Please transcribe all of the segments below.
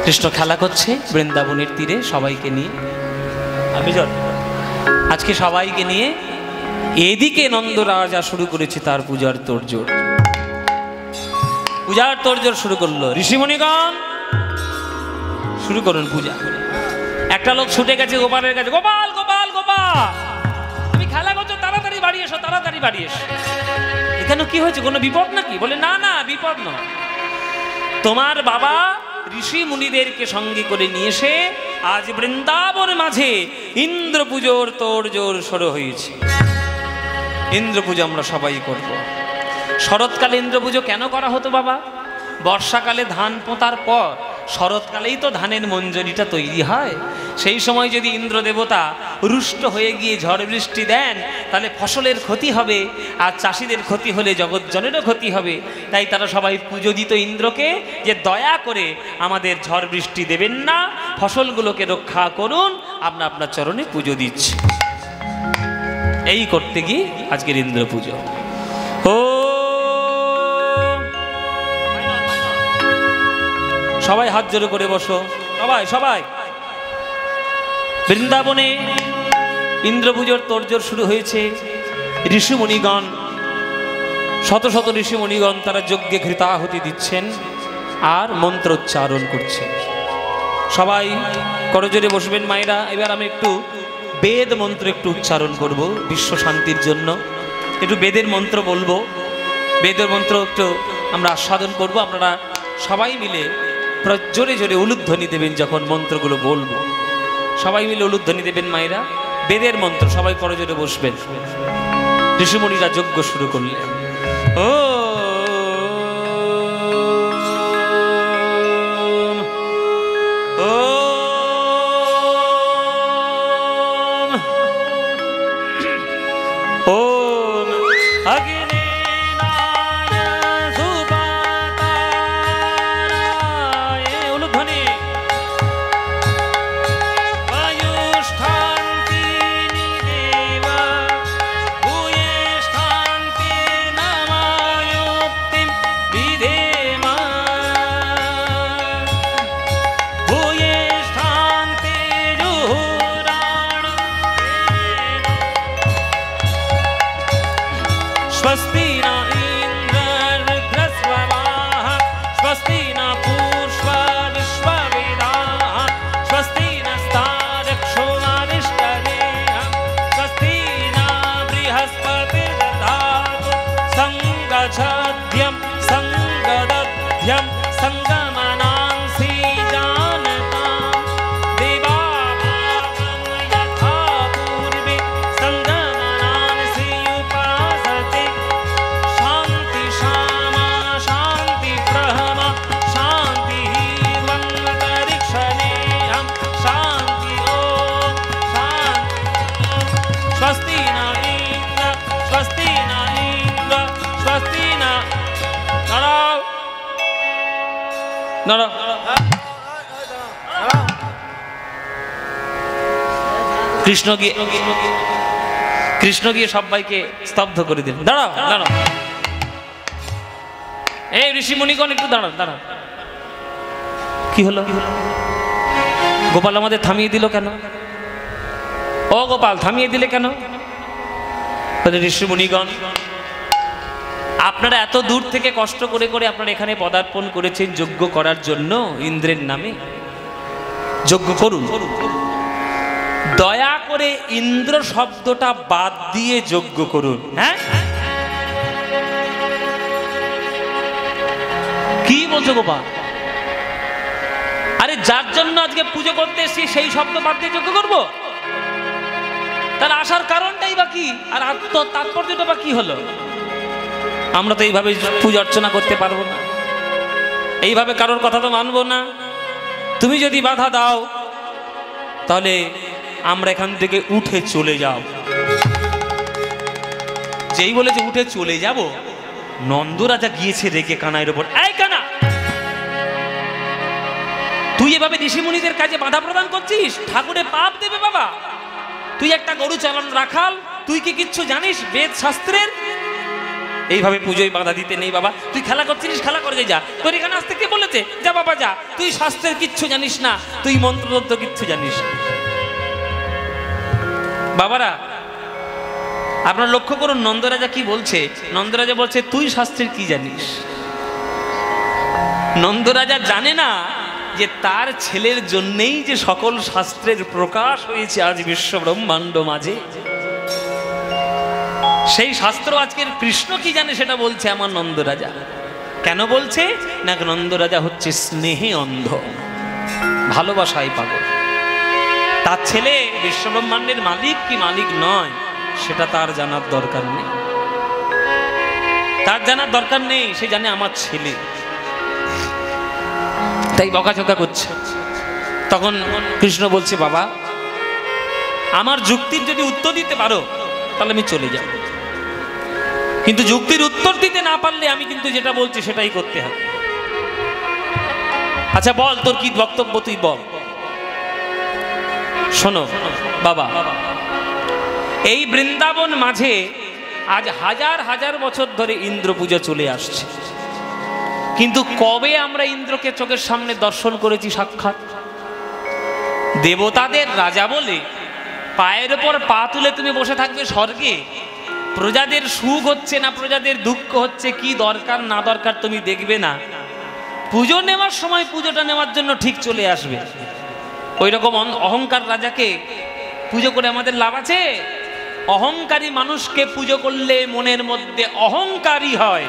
কৃষ্ণ খেলা করছে বৃন্দাবনের তীরে সবাইকে নিয়ে। আজকে সবাইকে নিয়ে এদিকে নন্দরাজা শুরু করেছে তার পূজার তোড়জোড়। পূজার তোড়জোড় শুরু করলো। ঋষিমণিগণ শুরু করুন পূজা। একটা লোক ছুটে গেছে গোপালের কাছে, গোপাল গোপাল গোপাল, তুমি খেলা করছো, তাড়াতাড়ি বাড়ি এসো, তাড়াতাড়ি বাড়ি এসো। এখানে কি হয়েছে, কোনো বিপদ নাকি? বলে না না, বিপদ নয়, তোমার বাবা ঋষি মুনিদেরকে সঙ্গে করে নিয়ে এসে আজ বৃন্দাবন মাঝে ইন্দ্র পুজোর তোড়জোড় শুরু হয়েছে। ইন্দ্র পুজো আমরা সবাই করব। শরৎকালে ইন্দ্র পুজো কেন করা হতো বাবা? বর্ষাকালে ধান পোঁতার পর শরৎকালেই তো ধানের মঞ্জরিটা তৈরি হয়। সেই সময় যদি ইন্দ্র দেবতা রুষ্ট হয়ে গিয়ে ঝড় বৃষ্টি দেন, তাহলে ফসলের ক্ষতি হবে, আর চাষিদের ক্ষতি হলে জগৎজনেরও ক্ষতি হবে। তাই তারা সবাই পুজো দিত ইন্দ্রকে, যে দয়া করে আমাদের ঝড় বৃষ্টি দেবেন না, ফসলগুলোকে রক্ষা করুন, আমরা আপনার চরণে পুজো দিচ্ছি। এই করতে গিয়ে আজকের ইন্দ্র পুজো। ও সবাই হাত জোড়ো করে বসো, সবাই সবাই। বৃন্দাবনে ইন্দ্র পুজোর তোড়জোড় শুরু হয়েছে। ঋষিমণিগণ, শত শত ঋষিমণিগণ তারা যজ্ঞে ঘৃতাহুতি দিচ্ছেন আর মন্ত্রোচ্চারণ করছেন। সবাই করজোড়ে বসবেন মায়েরা। এবার আমি একটু বেদ মন্ত্র একটু উচ্চারণ করব বিশ্ব শান্তির জন্য। একটু বেদের মন্ত্র বলবো, বেদের মন্ত্র একটু আমরা আস্বাদন করব। আপনারা সবাই মিলে জোরে জোরে উলুধ্বনি দেবেন যখন মন্ত্রগুলো বলবো। সবাই মিলে উলুধ্বনি দেবেন মায়েরা, বেদের মন্ত্র। সবাই করজোড়ে বসবেন। ঋষিমণিরা যজ্ঞ শুরু করলেন। ও কৃষ্ণ গিয়ে সবাইকে স্তব্ধ করে দিলেন। দাঁড়াও দাঁড়াও, এই ঋষিমণিগণ একটু দাঁড়ান দাঁড়ান। কি হলো? গোপাল আমাদের থামিয়ে দিল কেন? ও গোপাল, থামিয়ে দিলে কেন? ঋষিমণিগণ, আপনারা এত দূর থেকে কষ্ট করে করে আপনারা এখানে পদার্পণ করেছেন যজ্ঞ করার জন্য ইন্দ্রের নামে। যজ্ঞ করুন, দয়া করে ইন্দ্র শব্দটা বাদ দিয়ে যজ্ঞ করুন। হ্যাঁ, কি বলছো গোপাল? আরে যার জন্য আজকে পুজো করতে এসেছি সেই শব্দ বাদ দিয়ে যজ্ঞ করবো? তার আসার কারণটাই বা কি, আর তাৎপর্যটা বা কি হলো? আমরা তো এইভাবে পূজা অর্চনা করতে পারবো না, এইভাবে কারোর কথা তো মানবো না। তুমি যদি বাধা দাও তাহলে আমরা এখান থেকে উঠে চলে যাও। যেই বলে যে উঠে চলে যাব, নন্দরাজা গিয়েছে রেগে কানাইয়ের উপর। এই কানা, তুই এভাবে ঋষিমুনিদের কাজে বাধা প্রদান করছিস, ঠাকুরে পাপ দেবে বাবা। তুই একটা গরু চালান রাখাল, তুই কি কিচ্ছু জানিস বেদ শাস্ত্রের? এইভাবে পুজোয় বাধা দিতে নেই বাবা। তুই খেলা করছিস, খেলা করে যা। তোর এখানে আসতে কে বলেছে? যা বাবা যা, তুই শাস্ত্রের কিচ্ছু জানিস না, তুই মন্ত্রতন্ত্র কিচ্ছু জানিস না। বাবারা আপনারা লক্ষ্য করুন নন্দরাজা কি বলছে। নন্দরাজা বলছে তুই শাস্ত্রের কি জানিস? নন্দরাজা জানে না যে তার ছেলের জন্যেই যে সকল শাস্ত্রের প্রকাশ হয়েছে আজ বিশ্ব ব্রহ্মাণ্ড মাঝে। সেই শাস্ত্র আজকের কৃষ্ণ কি জানে সেটা বলছে আমার নন্দরাজা। কেন বলছে না? নন্দরাজা হচ্ছে স্নেহে অন্ধ, ভালোবাসায় পাগল। তার ছেলে বিশ্ব ব্রহ্মাণ্ডের মালিক কি মালিক নয় সেটা তার জানার দরকার নেই, তার জানার দরকার নেই। সে জানে আমার ছেলে, তাই বকাঝকা করছে। তখন কৃষ্ণ বলছে বাবা আমার যুক্তির যদি উত্তর দিতে পারো তাহলে আমি চলে যাব, কিন্তু যুক্তির উত্তর দিতে না পারলে আমি কিন্তু যেটা বলছি সেটাই করতে হবে। আচ্ছা বল তোর কি বক্তব্য, তুই বল। শোনো বাবা, এই বৃন্দাবন মাঝে আজ হাজার হাজার বছর ধরে ইন্দ্র পূজা চলে আসছে, কিন্তু কবে আমরা ইন্দ্রকে চোখের সামনে দর্শন করেছি সাক্ষাৎ? দেবতাদের রাজা বলে পায়ের ওপর পা তুলে তুমি বসে থাকবে স্বর্গে, প্রজাদের সুখ হচ্ছে না প্রজাদের দুঃখ হচ্ছে, কি দরকার না দরকার তুমি দেখবে না, পুজো নেওয়ার সময় পুজোটা নেওয়ার জন্য ঠিক চলে আসবে। ওই রকম অহংকার রাজাকে পুজো করে আমাদের লাভ আছে? অহংকারী মানুষকে পুজো করলে মনের মধ্যে অহংকারী হয়।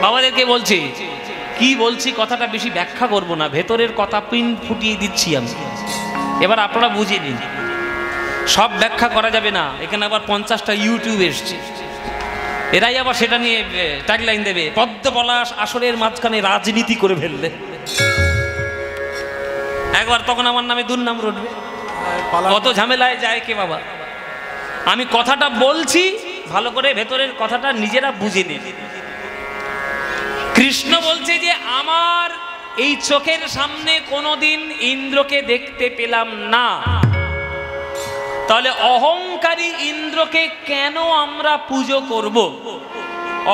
বাবাদেরকে বলছি, কি বলছি কথাটা বেশি ব্যাখ্যা করব না, ভেতরের কথা পিন ফুটিয়ে দিচ্ছি আমি, এবার আপনারা বুঝে নিন। সব ব্যাখ্যা করা যাবে না, এখানে আবার 50টা ইউটিউব এসছে, এরাই আবার সেটা নিয়ে ট্যাগলাইন দেবে, পদ্ম পলাশ আসরের মাঝখানে রাজনীতি করে ফেললে একবার, তখন আমার নামে দুর্নাম রটবে। কত ঝামেলায় যায় কে বাবা। আমি কথাটা বলছি ভালো করে, ভেতরের কথাটা নিজেরা বুঝে নিন। কৃষ্ণ বলছে যে আমার এই চোখের সামনে কোনোদিন ইন্দ্রকে দেখতে পেলাম না, তাহলে অহংকারী ইন্দ্রকে কেন আমরা পুজো করব?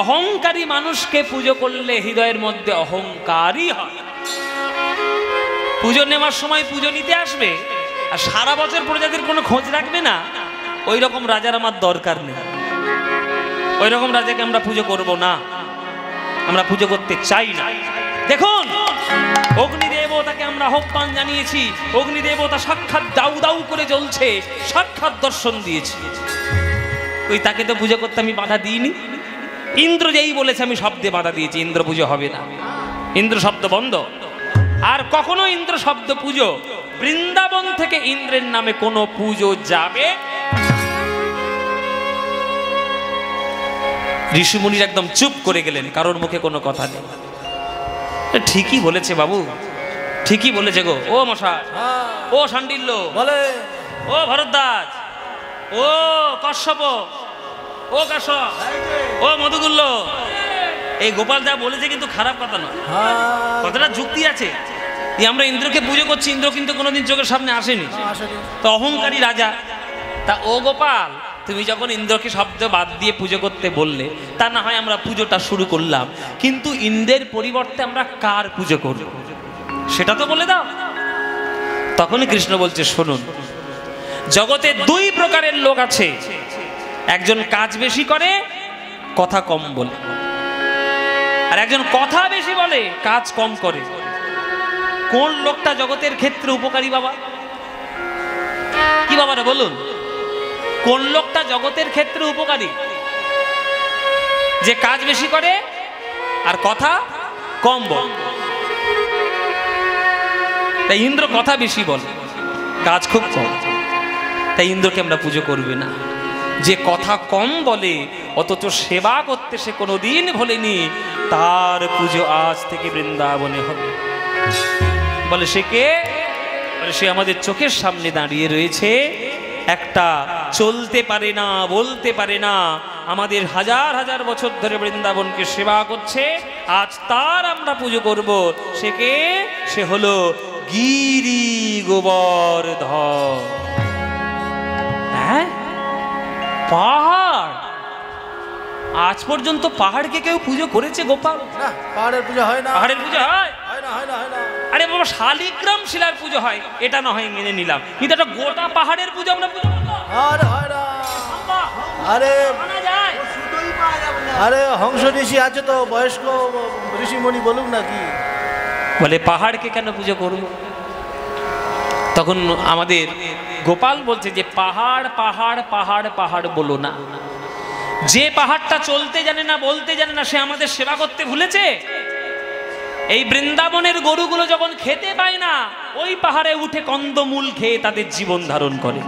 অহংকারী মানুষকে পুজো করলে হৃদয়ের মধ্যে অহংকারই হয়। পুজো নেওয়ার সময় পুজো নিতে আসবে আর সারা বছর প্রজাদের কোনো খোঁজ রাখবে না, ওই রকম রাজার আমার দরকার নেই। ওই রকম রাজাকে আমরা পুজো করব না, আমরা পুজো করতে চাই না। দেখুন অগ্নিদেবতাকে আমরা আহ্বান জানিয়েছি, অগ্নিদেবতা সাক্ষাৎ দাউ দাউ করে জ্বলছে, সাক্ষাৎ দর্শন দিয়েছি, ওই তাকে তো পুজো করতে আমি বাধা দিইনি। ইন্দ্র যেই বলেছে আমি শব্দে বাধা দিয়েছি, ইন্দ্র পুজো হবে না, ইন্দ্র শব্দ বন্ধ। আর কখনো ইন্দ্র শব্দ পুজো, বৃন্দাবন থেকে ইন্দ্রের নামে কোনো পুজো যাবে। ঋষিমুনির একদম চুপ করে গেলেন, কারোর মুখে কোনো কথা নেই। ঠিকই বলেছে বাবু, ঠিকই বলেছে গো। ও মশা, ও শাণ্ডিল্য বলে, ও ভরদ্বাজ, ও কশ্যপ, ও কাশ্যপ, ও মধুগুল্য, এই গোপাল যা বলেছে কিন্তু খারাপ কথা নয়, কথাটা যুক্তি আছে। আমরা ইন্দ্রকে পুজো করছি, ইন্দ্র কিন্তু কোনোদিন চোখের সামনে আসেনি, তো অহংকারী রাজা। তা ও গোপাল, তুমি যখন ইন্দ্রকে শব্দ বাদ দিয়ে পুজো করতে বললে, তা না হয় আমরা পুজোটা শুরু করলাম, কিন্তু ইন্দ্রের পরিবর্তে আমরা কার পুজো করব সেটা তো বলে দাও। তখনই কৃষ্ণ বলছে শুনুন, জগতে দুই প্রকারের লোক আছে, একজন কাজ বেশি করে কথা কম বলে, আর একজন কথা বেশি বলে কাজ কম করে। কোন লোকটা জগতের ক্ষেত্রে উপকারী বাবা? কি বাবারা বলুন, কোন লোকটা জগতের ক্ষেত্রে উপকারী? যে কাজ বেশি করে আর কথা কম বলে। তাই ইন্দ্র কথা বেশি বলে, কাজ খুব কম, তাই ইন্দ্রকে আমরা পুজো করবে না। যে কথা কম বলে অথচ সেবা করতে সে কোনোদিন ভোলেনি, তার পুজো আজ থেকে বৃন্দাবনে হবে। বলে সে কে? বলে সে আমাদের চোখের সামনে দাঁড়িয়ে রয়েছে, একটা চলতে পারে না, বলতে পারে না, আমাদের হাজার হাজার বছর ধরে বৃন্দাবনকে সেবা করছে, আজ তার আমরা পুজো করব। সে কে? সে হলো গিরি গোবর্ধন। হ্যাঁ, পাহাড়, আজ পর্যন্ত পাহাড়কে কেউ পুজো করেছে গোপাল? না, পাহাড়ের পুজো হয় না। পাহাড়ের পুজো হয়? হয় না, হয় না, হয় না। আরে বাবা, শালিগ্রাম শিলার পুজো হয়, এটা না হয় মেনে নিলাম, কিন্তু একটা গোটা পাহাড়ের পুজো আমরা পুজো করবো? আরে হয় না। আরে মানা যায়? আরে হংস ঋষি আছে তো, বয়স্ক ঋষিমণি বলুক নাকি। বলে পাহাড়কে কেন পুজো করব? তখন আমাদের গোপাল বলছে যে পাহাড় পাহাড় পাহাড় পাহাড় বলো না। যে পাহাড়টা চলতে জানে না, বলতে জানে না, সে আমাদের সেবা করতে ভুলেছে? এই বৃন্দাবনের গরুগুলো যখন খেতে পায় না, ওই পাহাড়ে উঠে কন্দমূল খেয়ে তাদের জীবন ধারণ করে।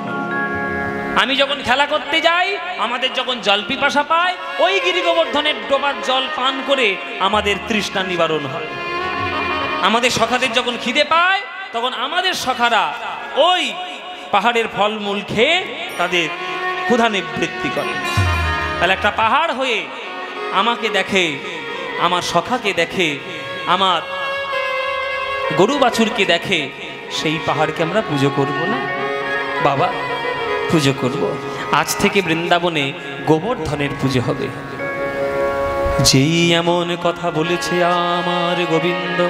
আমি যখন খেলা করতে যাই, আমাদের যখন জল পিপাসা পায়, ওই গিরি গোবর্ধনের ডোবার জল পান করে আমাদের তৃষ্ণা নিবারণ হয়। আমাদের সখাদের যখন খিদে পায়, তখন আমাদের সখারা ওই পাহাড়ের ফলমূল খেয়ে তাদের ক্ষুধা নিবৃত্তি করে। তাহলে একটা পাহাড় হয়ে আমাকে দেখে, আমার সখাকে দেখে, আমার গরু বাছুরকে দেখে, সেই পাহাড়কে আমরা পুজো করব না? বাবা, পুজো করব। আজ থেকে বৃন্দাবনে গোবর্ধনের পুজো হবে। যেই এমন কথা বলেছে আমার গোবিন্দ,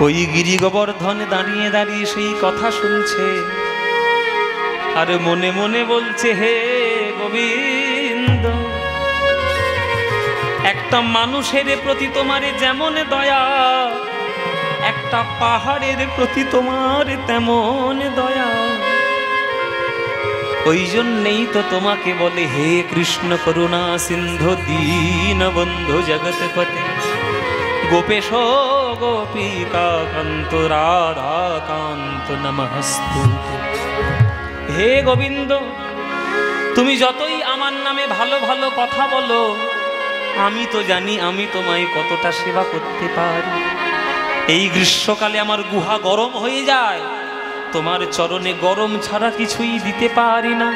ওই গিরি গোবর্ধন দাঁড়িয়ে দাঁড়িয়ে সেই কথা শুনছে, আর মনে মনে বলছে, হে গোবিন্দ, একটা মানুষের প্রতি তোমার যেমন দয়া, একটা পাহাড়ের প্রতি তোমার তেমন দয়া। ওই জন্যেই তো তোমাকে বলে, হে কৃষ্ণ করুণা সিন্ধু দীনবন্ধু জগৎপতে, গোপেশ গোপিকা কান্ত রাধা কান্ত নমস্তুতে। হে গোবিন্দ, তুমি যতই আমার নামে ভালো ভালো কথা বলো, আমি তো জানি আমি তোমায় কতটা সেবা করতে পারি। এই গ্রীষ্মকালে আমার গুহা গরম হয়ে যায়, তোমার চরণে গরম ছাড়া কিছুই দিতে পারি না।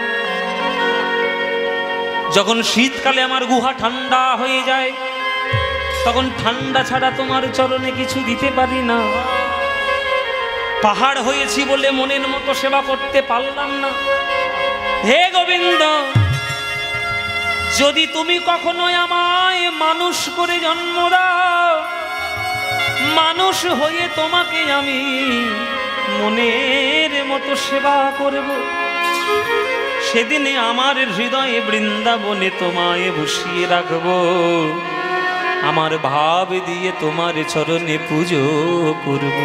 যখন শীতকালে আমার গুহা ঠান্ডা হয়ে যায়, তখন ঠান্ডা ছাড়া তোমার চরণে কিছু দিতে পারি না। পাহাড় হয়েছি বলে মনের মতো সেবা করতে পারলাম না। হে গোবিন্দ, যদি তুমি কখনো আমায় মানুষ করে জন্ম দাও, মানুষ হয়ে তোমাকে আমি মনের মতো সেবা করব, সেদিনে আমার হৃদয়ে বৃন্দাবনে তোমায় বসিয়ে রাখব, আমার ভাব দিয়ে তোমার চরণে পুজো করব।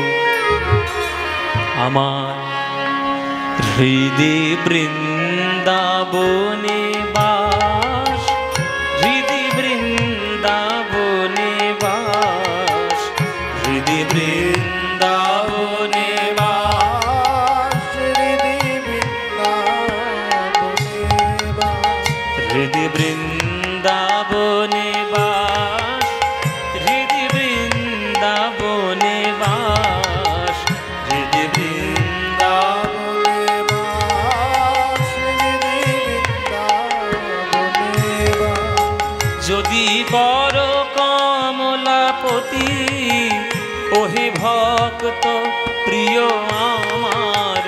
আমার হৃদয় বৃন্দাবনে বাস, হৃদয় বৃন্দাবনে বাস, হৃদয় বৃন্দাবনে বাস, হৃদয় বৃন্দাবনে বাস, হৃদয় বৃন্দাবনে বাস, হৃদয় বৃন্দাবনে বাস, যদি কর কমলাপতি, ওহে ভক্ত প্রিয় আমার,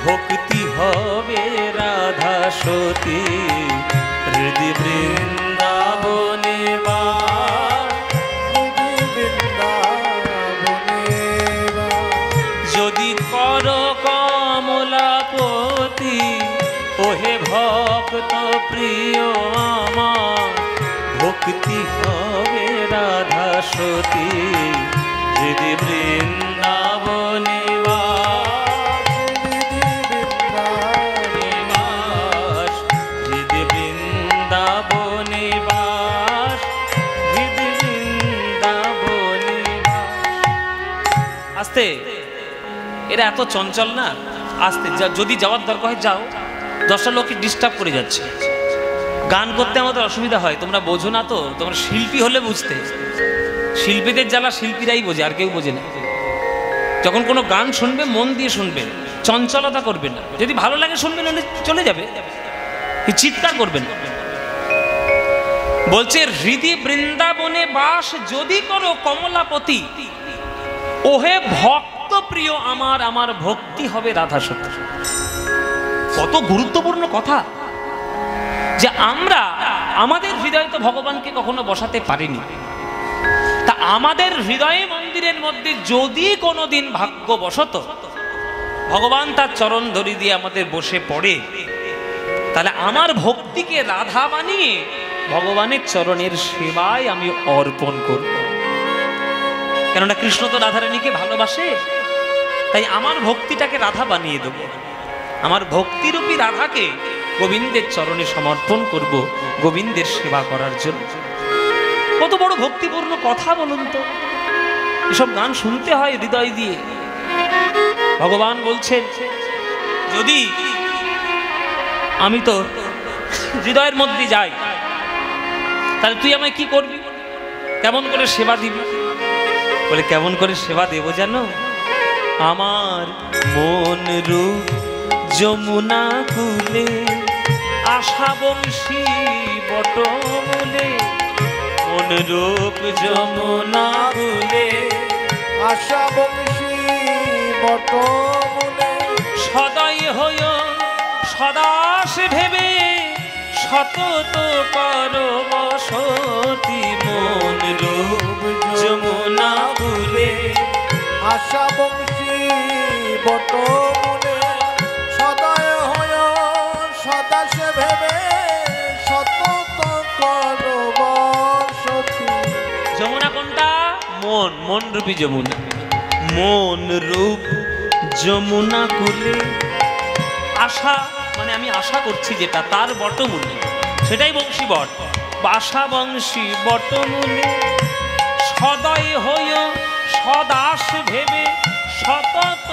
ভক্তি হবে রাধা সতী, হৃদয় বৃন্দাবনে বাস, যদি কর কমলাপতি, ওহে ভক্ত প্রিয় আমার, ভক্তি হবে রাধা সতী, হৃদয় বৃন্দাবনে বাস, হৃদয় বৃন্দাবনে বাস, হৃদয় বৃন্দাবনে বাস। আস্তে, এরা এত চঞ্চল না, আস্তে। যদি যাওয়ার দরকার হয় যাও, 10টা লোককে ডিস্টার্ব করে যাচ্ছে। গান করতে আমাদের অসুবিধা হয়, তোমরা বোঝো না তো, তোমরা শিল্পী হলে বুঝতে। শিল্পীদের জ্বালা শিল্পীরাই বোঝে, আর কেউ বোঝে না। যখন কোনো গান শুনবে মন দিয়ে শুনবে, চঞ্চলতা করবে না। যদি ভালো লাগে শুনবে, নাহলে চলে যাবে, চিৎকার করবেন না। বলছে হৃদয় বৃন্দাবনে বাস, যদি করো কমলাপতি, ওহে ভক্ত প্রিয় আমার, আমার ভক্তি হবে রাধা সতী। কত গুরুত্বপূর্ণ কথা যে আমরা আমাদের হৃদয়ে তো ভগবানকে কখনো বসাতে পারিনি। তা আমাদের হৃদয়ে মন্দিরের মধ্যে যদি কোনোদিন ভাগ্যবশত ভগবান তার চরণ ধরি দিয়ে আমাদের বসে পড়ে, তাহলে আমার ভক্তিকে রাধা বানিয়ে ভগবানের চরণের সেবায় আমি অর্পণ করব। কেননা কৃষ্ণ তো রাধারানীকে ভালোবাসে, তাই আমার ভক্তিটাকে রাধা বানিয়ে দেব। আমার ভক্তিরূপী রাধাকে গোবিন্দের চরণে সমর্পণ করব গোবিন্দের সেবা করার জন্য। কত বড় ভক্তিপূর্ণ কথা বলুন তো। এসব গান শুনতে হয় হৃদয় দিয়ে। ভগবান বলছেন, যদি আমি তো হৃদয়ের মধ্যে যাই, তাহলে তুই আমায় কি করবি, কেমন করে সেবা দিবি? বলে, কেমন করে সেবা দেব জানো? আমার মন রূপ যমুনা কুলে, আশা বংশী বটমূলে। মন রূপ যমুনা কুলে, আশা বংশী বটমূলে। সদয় হই সদাস ভেবে, সতত কর বসতি। মন রূপ যমুনা কুলে, আশা বংশী বটমূলে। সদয় হয় সদা সে ভেবে, সতত কর বসতি। যমুনা কোনটা? মন, মন রূপী যমুনা। মন রূপ যমুনা কুলে, আশা মানে আমি আশা করছি যেটা, তার বটমূলে, সেটাই বংশী বট। আশা বংশী বটমূলে, সদয় হই সদাস ভেবে, সতত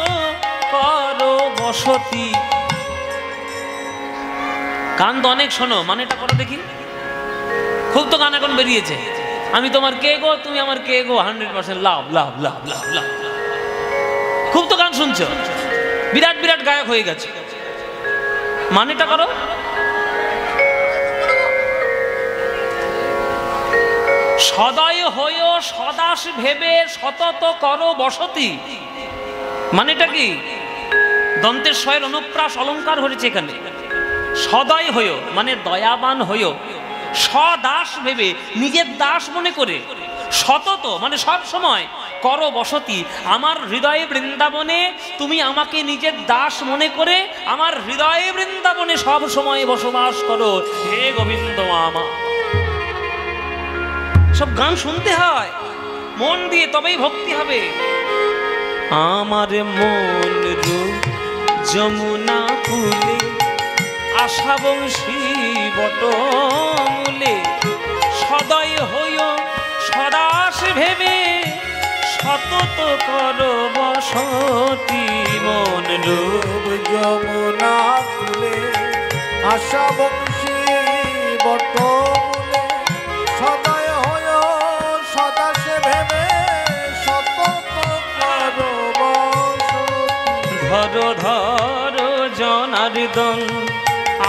কর বসতি। গান তো অনেক শোনো, মানেটা করো দেখি। খুব তো গান এখন বেরিয়েছে, আমি তোমার কে গো, তুমি আমার কে গো, 100% লাভ লাভ লাভ লাভ লাভ। খুব তো গান শুনছো, বিরাট বিরাট গায়ক হয়ে গেছে। মানেটা করো। সদয় হই সদাস ভেবে, সতত কর বসতি। মানেটা কি? দন্তের স্বয়ের অনুপ্রাস অলঙ্কার হয়েছে এখানে। সদয় হই মানে দয়াবান হই, সদাস ভেবে নিজের দাস মনে করে, সতত মানে সব সময়, কর বসতি আমার হৃদয়ে বৃন্দাবনে, তুমি আমাকে নিজের দাস মনে করে আমার হৃদয়ে বৃন্দাবনে সব সময় বসবাস করো হে গোবিন্দ আমা। সব গান শুনতে হয় মন দিয়ে, তবেই ভক্তি হবে। আমার মন রূপ যমুনা কুলে, আশা বংশী বটমূলে। সদয় হই সদাস ভেবে, সতত কর বসতি। মন রূপ যমুনা কুলে, আশা বংশী বটমূলে। সদয় হয় সদা সে ভেবে, সতত কর বসতি। ধর ধর জনার্দন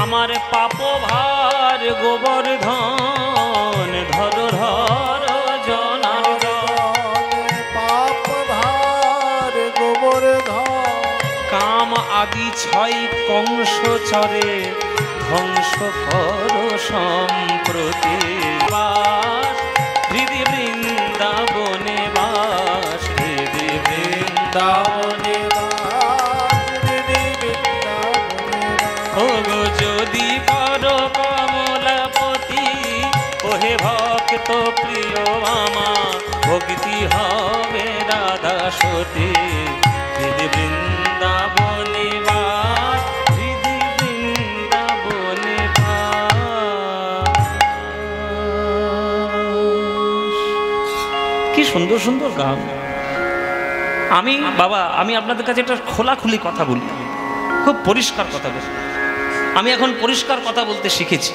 আমার পাপ ভার গোবর্ধন। ধর ধর জনার্দন পাপ ভার গোবর্ধন। কাম আদি ছয় কংস চরে, ধ্বংস কর সম্প্রতি। বাস হৃদি বৃন্দাবনে, বাস হৃদি বৃন্দাবনে। ওগো যদি কর কমলাপতি, ওহে ভক্ত প্রিয় আমা, ভক্তি হবে রাধা সতী। হৃদি বৃন্দাবনে বাস, হৃদি বৃন্দাবনে বাস। কি সুন্দর সুন্দর গান। বাবা আমি আপনাদের কাছে একটা খোলাখুলি কথা বলি, খুব পরিষ্কার কথা বলি। আমি এখন পরিষ্কার কথা বলতে শিখেছি,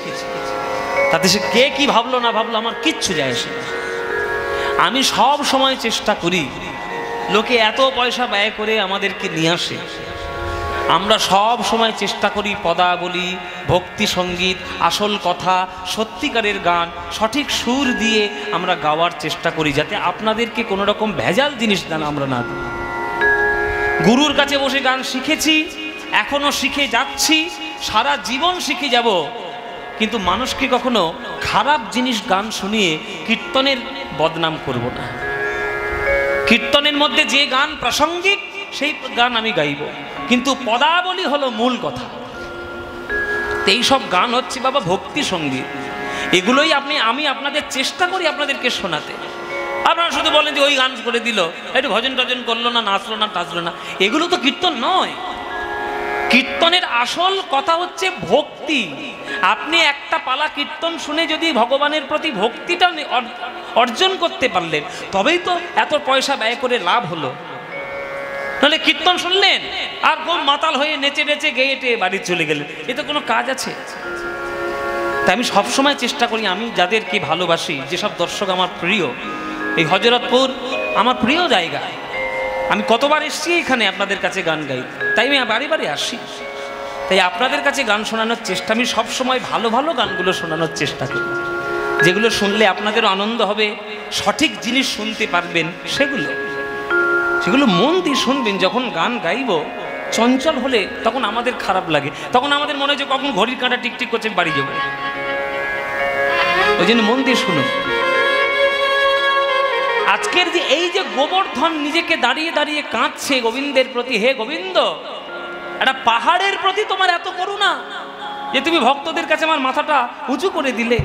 তাতে সে কে কি ভাবলো না ভাবলো আমার কিচ্ছু যায় আসে না। আমি সব সময় চেষ্টা করি, লোকে এত পয়সা ব্যয় করে আমাদেরকে নিয়ে আসে, আমরা সব সময় চেষ্টা করি পদাবলী, ভক্তি সঙ্গীত, আসল কথা, সত্যিকারের গান সঠিক সুর দিয়ে আমরা গাওয়ার চেষ্টা করি, যাতে আপনাদেরকে কোনো রকম ভেজাল জিনিস দান আমরা না দিই। গুরুর কাছে বসে গান শিখেছি, এখনো শিখে যাচ্ছি, সারা জীবন শিখে যাব, কিন্তু মানুষকে কখনো খারাপ জিনিস গান শুনিয়ে কীর্তনের বদনাম করব না। কীর্তনের মধ্যে যে গান প্রাসঙ্গিক সেই গান আমি গাইব, কিন্তু পদাবলী হলো মূল কথা। এই সব গান হচ্ছে বাবা ভক্তি সঙ্গীত, এগুলোই আমি আপনাদের চেষ্টা করি আপনাদেরকে শোনাতে। আপনারা শুধু বলেন যে ওই গান করে দিল, একটু ভজন টজন করলো না, নাচলো না, টাচলো না, এগুলো তো কীর্তন নয়। কীর্তনের আসল কথা হচ্ছে ভক্তি। আপনি একটা পালা কীর্তন শুনে যদি ভগবানের প্রতি ভক্তিটা অর্জন করতে পারলেন, তবেই তো এত পয়সা ব্যয় করে লাভ হলো। নাহলে কীর্তন শুনলেন আর খুব মাতাল হয়ে নেচে নেচে গেয়ে টেয়ে বাড়ি চলে গেলেন, এতে কোনো কাজ আছে? তাই আমি সবসময় চেষ্টা করি, আমি যাদেরকে ভালোবাসি, যেসব দর্শক আমার প্রিয়, এই হযরতপুর আমার প্রিয় জায়গা, আমি কতবার এসেছি এখানে আপনাদের কাছে গান গাই, তাই আমি বাড়ি বাড়ি আসি। তাই আপনাদের কাছে গান শোনানোর চেষ্টা, আমি সবসময় ভালো ভালো গানগুলো শোনানোর চেষ্টা করি, যেগুলো শুনলে আপনাদেরও আনন্দ হবে, সঠিক জিনিস শুনতে পারবেন, সেগুলো মন দিয়ে শুনবেন। যখন গান গাইব চঞ্চল হলে তখন আমাদের খারাপ লাগে, তখন আমাদের মনে হয় যে কখন ঘড়ির কাঁটা টিকটিক করছে বাড়ি যাবো। ওই জন্য মন দিয়ে শুনুন। আজকের যে এই যে গোবর্ধন নিজেকে দাঁড়িয়ে দাঁড়িয়ে কাঁদছে গোবিন্দের প্রতি, হে গোবিন্দ, একটা পাহাড়ের প্রতি তোমার এত করুণা যে তুমি ভক্তদের কাছে আমার মাথাটা উঁচু করে দিলে,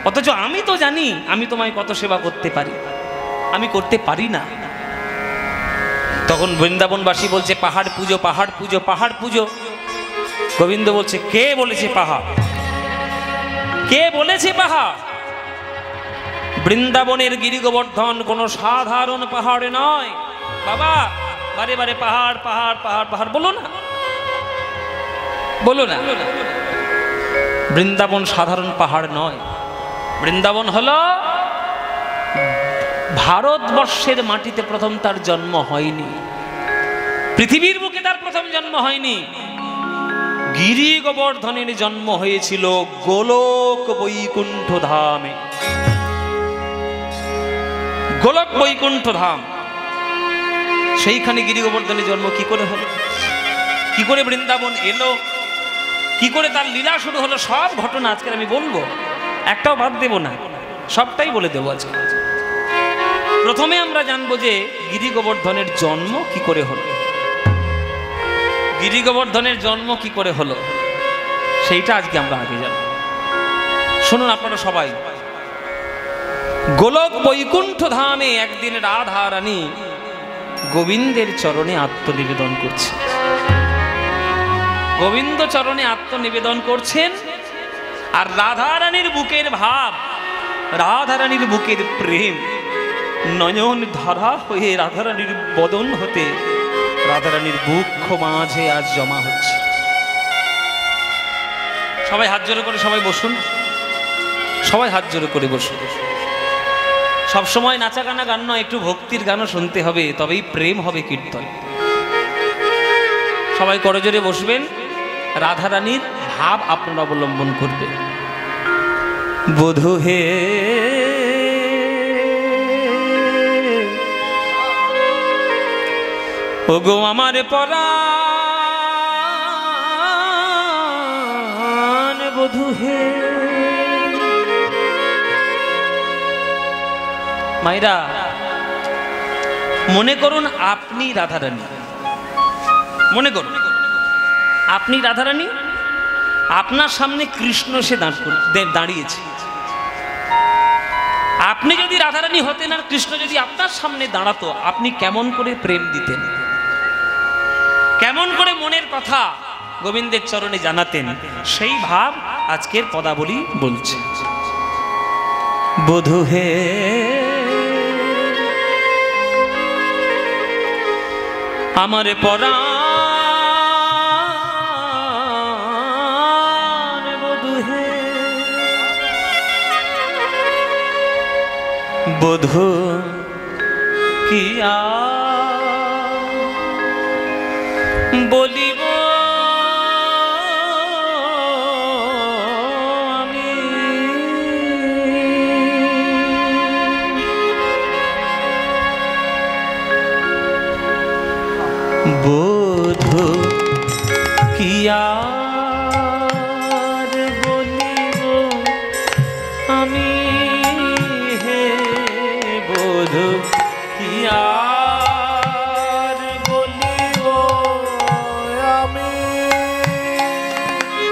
অথচ আমি তো জানি আমি তোমায় কত সেবা করতে পারি, আমি করতে পারি না। তখন বৃন্দাবনবাসী বলছে পাহাড় পুজো, পাহাড় পুজো, পাহাড় পুজো। গোবিন্দ বলছে কে বলেছে পাহাড়, কে বলেছে পাহাড়? বৃন্দাবনের গিরি গোবর্ধন কোনো সাধারণ পাহাড় নয় বাবা। বারে বারে পাহাড় পাহাড় পাহাড় পাহাড় বলো না, বলো না। বৃন্দাবন সাধারণ পাহাড় নয়, বৃন্দাবন হলো ভারতবর্ষের মাটিতে প্রথম তার জন্ম হয়নি, পৃথিবীর বুকে তার প্রথম জন্ম হয়নি। গিরি গোবর্ধনের জন্ম হয়েছিল গোলক বৈকুণ্ঠ ধামে। গোলক বৈকুণ্ঠ ধাম, সেইখানে গিরি গোবর্ধনের জন্ম কি করে হলো, কি করে বৃন্দাবন এলো, কি করে তার লীলা শুরু হলো, সব ঘটনা আজকে আমি বলবো, একটাও বাদ দেব না, সবটাই বলে দেবো আজকে। প্রথমে আমরা জানবো যে গিরি গোবর্ধনের জন্ম কি করে হলো। গিরি গোবর্ধনের জন্ম কি করে হলো সেইটা আজকে আমরা আগে জানবো। শুনুন আপনারা সবাই। গোলক বৈকুণ্ঠ ধামে একদিন রাধা রানী গোবিন্দের চরণে আত্মনিবেদন করছে, গোবিন্দ চরণে আত্মনিবেদন করছেন। আর রাধা রানীর বুকের ভাব, রাধা রানীর বুকের প্রেম নয়ন ধারা হয়ে রাধারানীর বদন হতে রাধারানীর বুক মাঝে আজ জমা হচ্ছে। সবাই হাত জোড়ো করে সবাই বসুন, সবাই হাত জোড়ো করে বসুন। সবসময় নাচা গানা গান নয়, একটু ভক্তির গানও শুনতে হবে, তবেই প্রেম হবে কীর্তন। সবাই করজোরে বসবেন, রাধারানীর ভাব আপনারা অবলম্বন করবেন। বধূ হে ওগো আমার পরাণ বধূ হে। মায়েরা মনে করুন আপনি রাধারানী, মনে করুন আপনি রাধারানী, আপনার সামনে কৃষ্ণ সে দাঁড়িয়েছে। আপনি যদি রাধারানী হতেন আর কৃষ্ণ যদি আপনার সামনে দাঁড়াতো, আপনি কেমন করে প্রেম দিতেন, কেমন করে মনের কথা গোবিন্দের চরণে জানাতেন, সেই ভাব আজকের পদাবলী বলছে। বধূ হে আমার পরাণ বধূ হে, বধূ কিয়া বলিব আমি, বধূ কিয়া বধূ কি আর বলিব আমি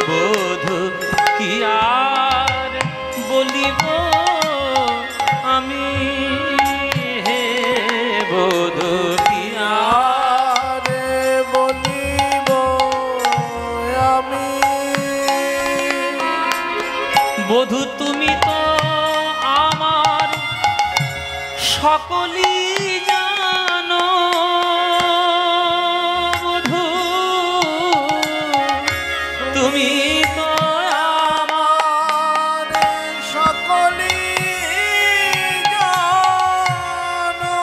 বধূ কি আর বলিব আমি হে বধূ কি আর বলিব আমি বধূ তুমি তো আমার সকলই জানো বধূ তুমি তো আমার সকলই জানো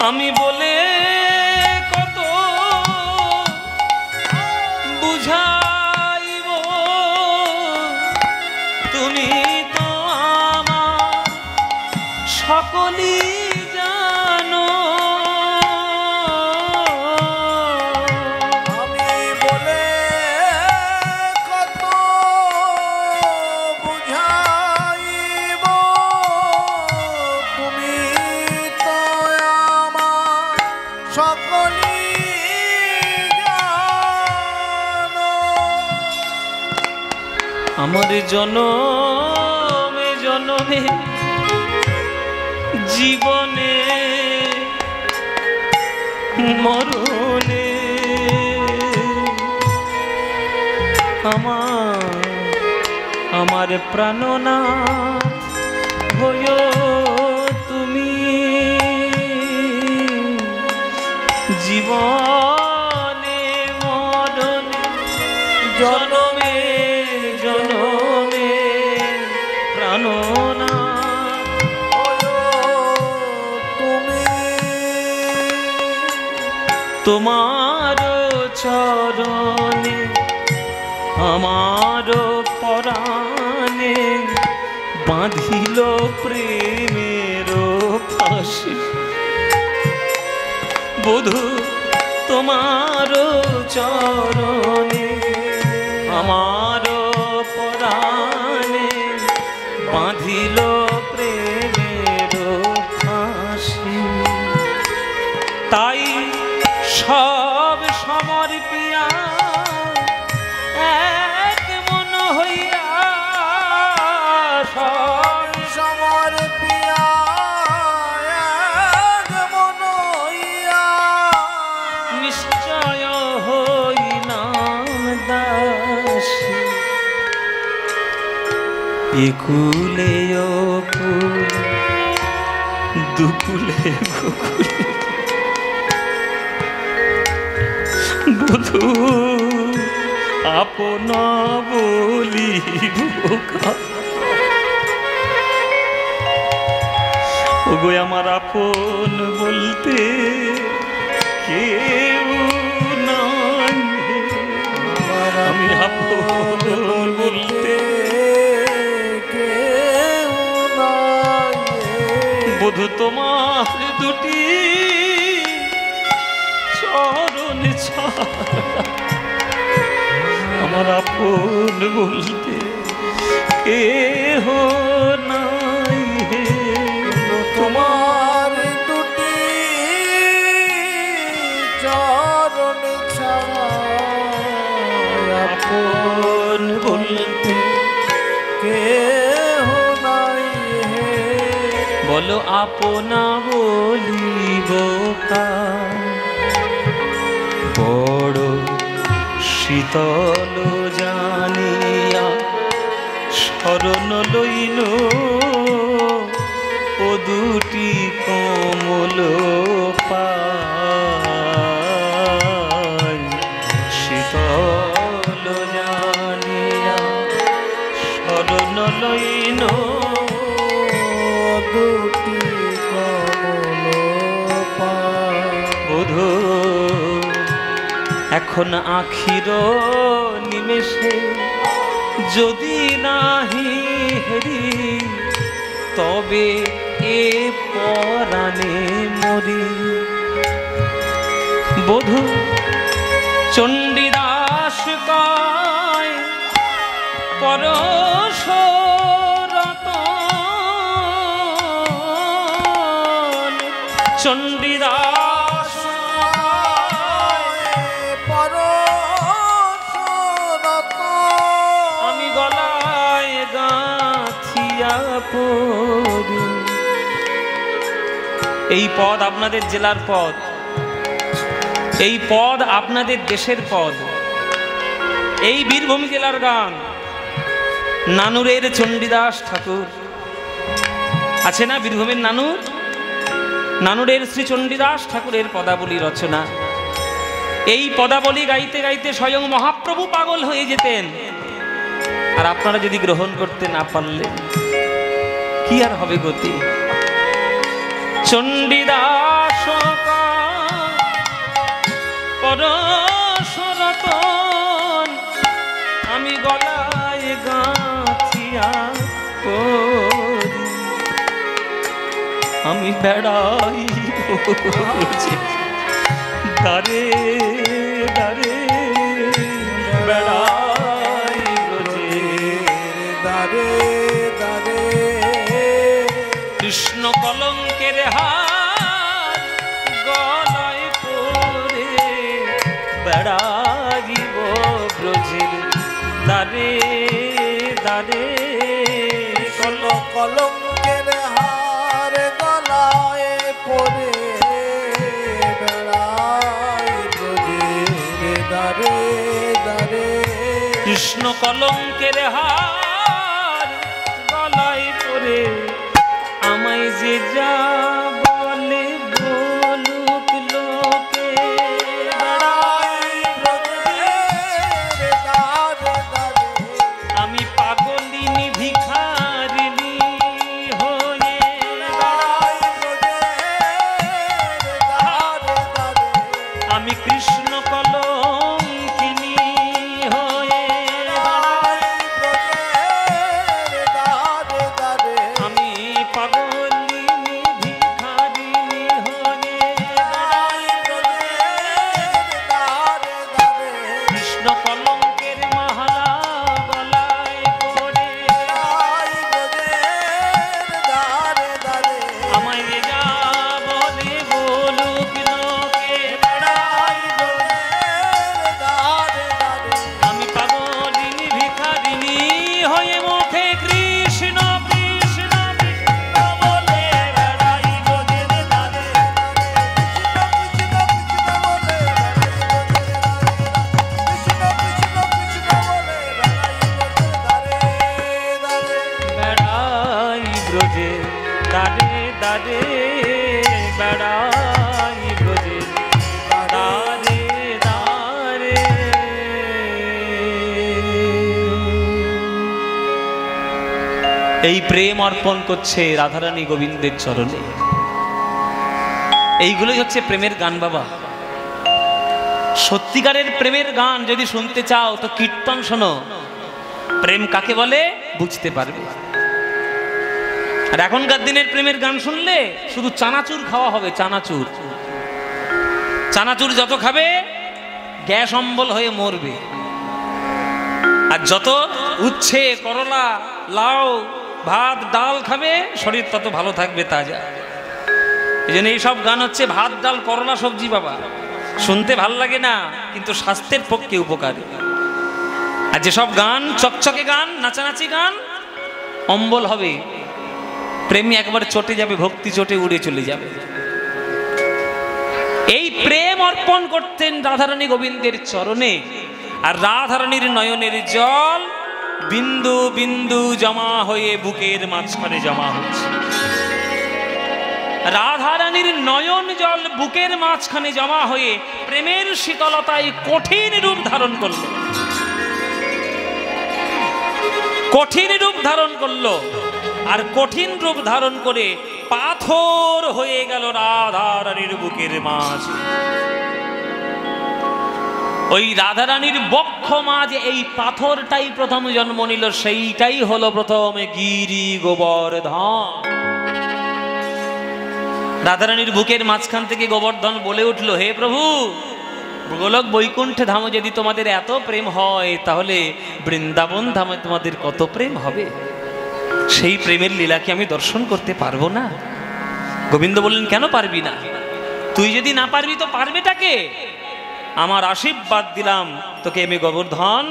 আমি বলে কত বুঝাইব তুমি তো আমার সকলই জানো আমি বলে কত বুঝাইব তুমি তো আমার সকলই জানো আমার জনমে জনমে জীবনে মরণে আমার প্রাণনাথ হয়ো তুমি জীবনে মরণে জনমে জনমে প্রাণনাথ তুমি তোমার চরণে আমার পরাণে বাঁধিল প্রেমের ফাঁসি বধূ তোমার চরণে আমার পরাণে বাঁধিল প্রেমের ফাঁসি তাই সব সমর্পিয়া এক মন হইয়া সব সমর পিয়া এক মন হইয়া নিশ্চয় হইলাম দাসী একুলে অকুল দুকুলে গোকুলে বধূ আপনা বলি ওগো আমার আপন বলতে কেউ নাই আমি আপন বলতে কেউ নাই বধূ তোমার দুটি চরণ ছাড়া আমার আপন বলতে কেহ নাই হে তোমার দুটি চরণ ছাড়া আপন বলতে কেহ নাই হে বলো আপনা বলিব কার বড় শীতল জানিয়া শরণ লইল ও দুটি কমল পায় শীতল জানিয়া শরণ লইল দুটি কমল পায় বধূ এখন আখির নিমেষে যদি নাহি হেরি তবে এ পরাণে মরি বধূ চণ্ডীদাস কয় পরশরত চণ্ডীদাস আমি গলায় গাঁথিয়া পড়ি। এই পদ আপনাদের জেলার পদ, এই পদ আপনাদের দেশের পদ, এই বীরভূম জেলার গান। নানুরের চণ্ডীদাস ঠাকুর আছে না, বীরভূমের নানুর, নানুরের শ্রী চণ্ডীদাস ঠাকুরের পদাবলী রচনা। এই পদাবলী গাইতে গাইতে স্বয়ং মহাপ্রভু পাগল হয়ে যেতেন। আর আপনারা যদি গ্রহণ করতে না পারলেন কি আর হবে গতি। চণ্ডীদাস পরশরতন আমি গলায় গাঁথিয়া পড়ি। আমি বেড়াই দারে দারে বেড়াই দারে দারে কৃষ্ণ কলঙ্কের হাত গলায় পরে বেড়াইব ব্রজের দারে দারে। কলঙ্কের হার গলায় পরে বেড়াই ব্রজের দারে দারে। কৃষ্ণ কলঙ্কের হার গলায় পরে আমায় যে যা বলে বলুক লোকে বেড়াই ব্রজের দারে দারে। আমি পাগলিনী ভিখারিণী হয়ে বেড়াই ব্রজের দারে দারে। আমি কৃষ্ণ কলঙ্কিনী হয়ে বেড়াই ব্রজের দারে দারে। আমি পাগলিনী ভিখারিণী হয়ে বেড়াই ব্রজের দারে দারে। কৃষ্ণ কলঙ্কের মালা গলায় পড়ে বেড়াই ব্রজের দারে দারে। আমায় যে যা বলে বলুক লোকে বেড়াই ব্রজের দারে দারে। আমি পাগলিনী ভিখারিণী হয়ে মুখে কৃষ্ণ কৃষ্ণ কৃষ্ণ বলে বেড়াই ব্রজের দারে দারে। কৃষ্ণ কৃষ্ণ বলে বেড়াই ব্রজের দারে। কৃষ্ণ কৃষ্ণ বলে বেড়াই ব্রজের দারে দারে। এই প্রেম অর্পণ করছে রাধারানী গোবিন্দের চরণে। এইগুলোই হচ্ছে প্রেমের গান বাবা। সত্যিকারের প্রেমের গান যদি শুনতে চাও তো কীর্তন শোনো। প্রেম কাকে বলে বুঝতে পারবে। আর এখনকার দিনের প্রেমের গান শুনলে শুধু চানাচুর খাওয়া হবে, চানাচুর। চানাচুর যত খাবে গ্যাস অম্বল হয়ে মরবে। আর যত উচ্ছে করলা লাউ ভাত ডাল খাবে শরীর তত ভালো থাকবে, তাজা। এই জন্য এইসব গান হচ্ছে ভাত ডাল করলা সবজি বাবা। শুনতে ভাল লাগে না কিন্তু স্বাস্থ্যের পক্ষে উপকারী। আর যেসব গান চকচকে গান নাচানাচি গান অম্বল হবে, প্রেমী একবার চটে যাবে, ভক্তি চটে উড়ে চলে যাবে। এই প্রেম অর্পণ করতেন রাধারানী গোবিন্দের চরণে। আর রাধারানীর নয়নের জল বিন্দু বিন্দু জমা হয়ে বুকের মাঝখানে জমা হচ্ছে। রাধারানীর নয়ন জল বুকের মাঝখানে জমা হয়ে প্রেমের শীতলতায় কঠিন রূপ ধারণ করল, কঠিন রূপ ধারণ করলো। আর কঠিন রূপ ধারণ করে পাথর হয়ে গেল রাধারানীর বুকের মাঝ। ওই রাধারানীর বক্ষ মাঝে এই পাথরটাই প্রথম জন্ম নিল, সেইটাই হলো প্রথম গিরি গোবর্ধন। রাধারানীর বুকের মাঝখান থেকে গোবর্ধন বলে উঠল, হে প্রভু, গোলক বৈকুণ্ঠে ধামে যদি তোমাদের এত প্রেম হয় তাহলে বৃন্দাবন ধামে তোমাদের কত প্রেম হবে। সেই প্রেমের লীলা কি আমি দর্শন করতে পারবো না? গোবিন্দ বললেন, কেন পারবি না? তুই যদি না পারবি তো পারবেটাকে? আমার আশীর্বাদ দিলাম তোকে আমি গোবর্ধন,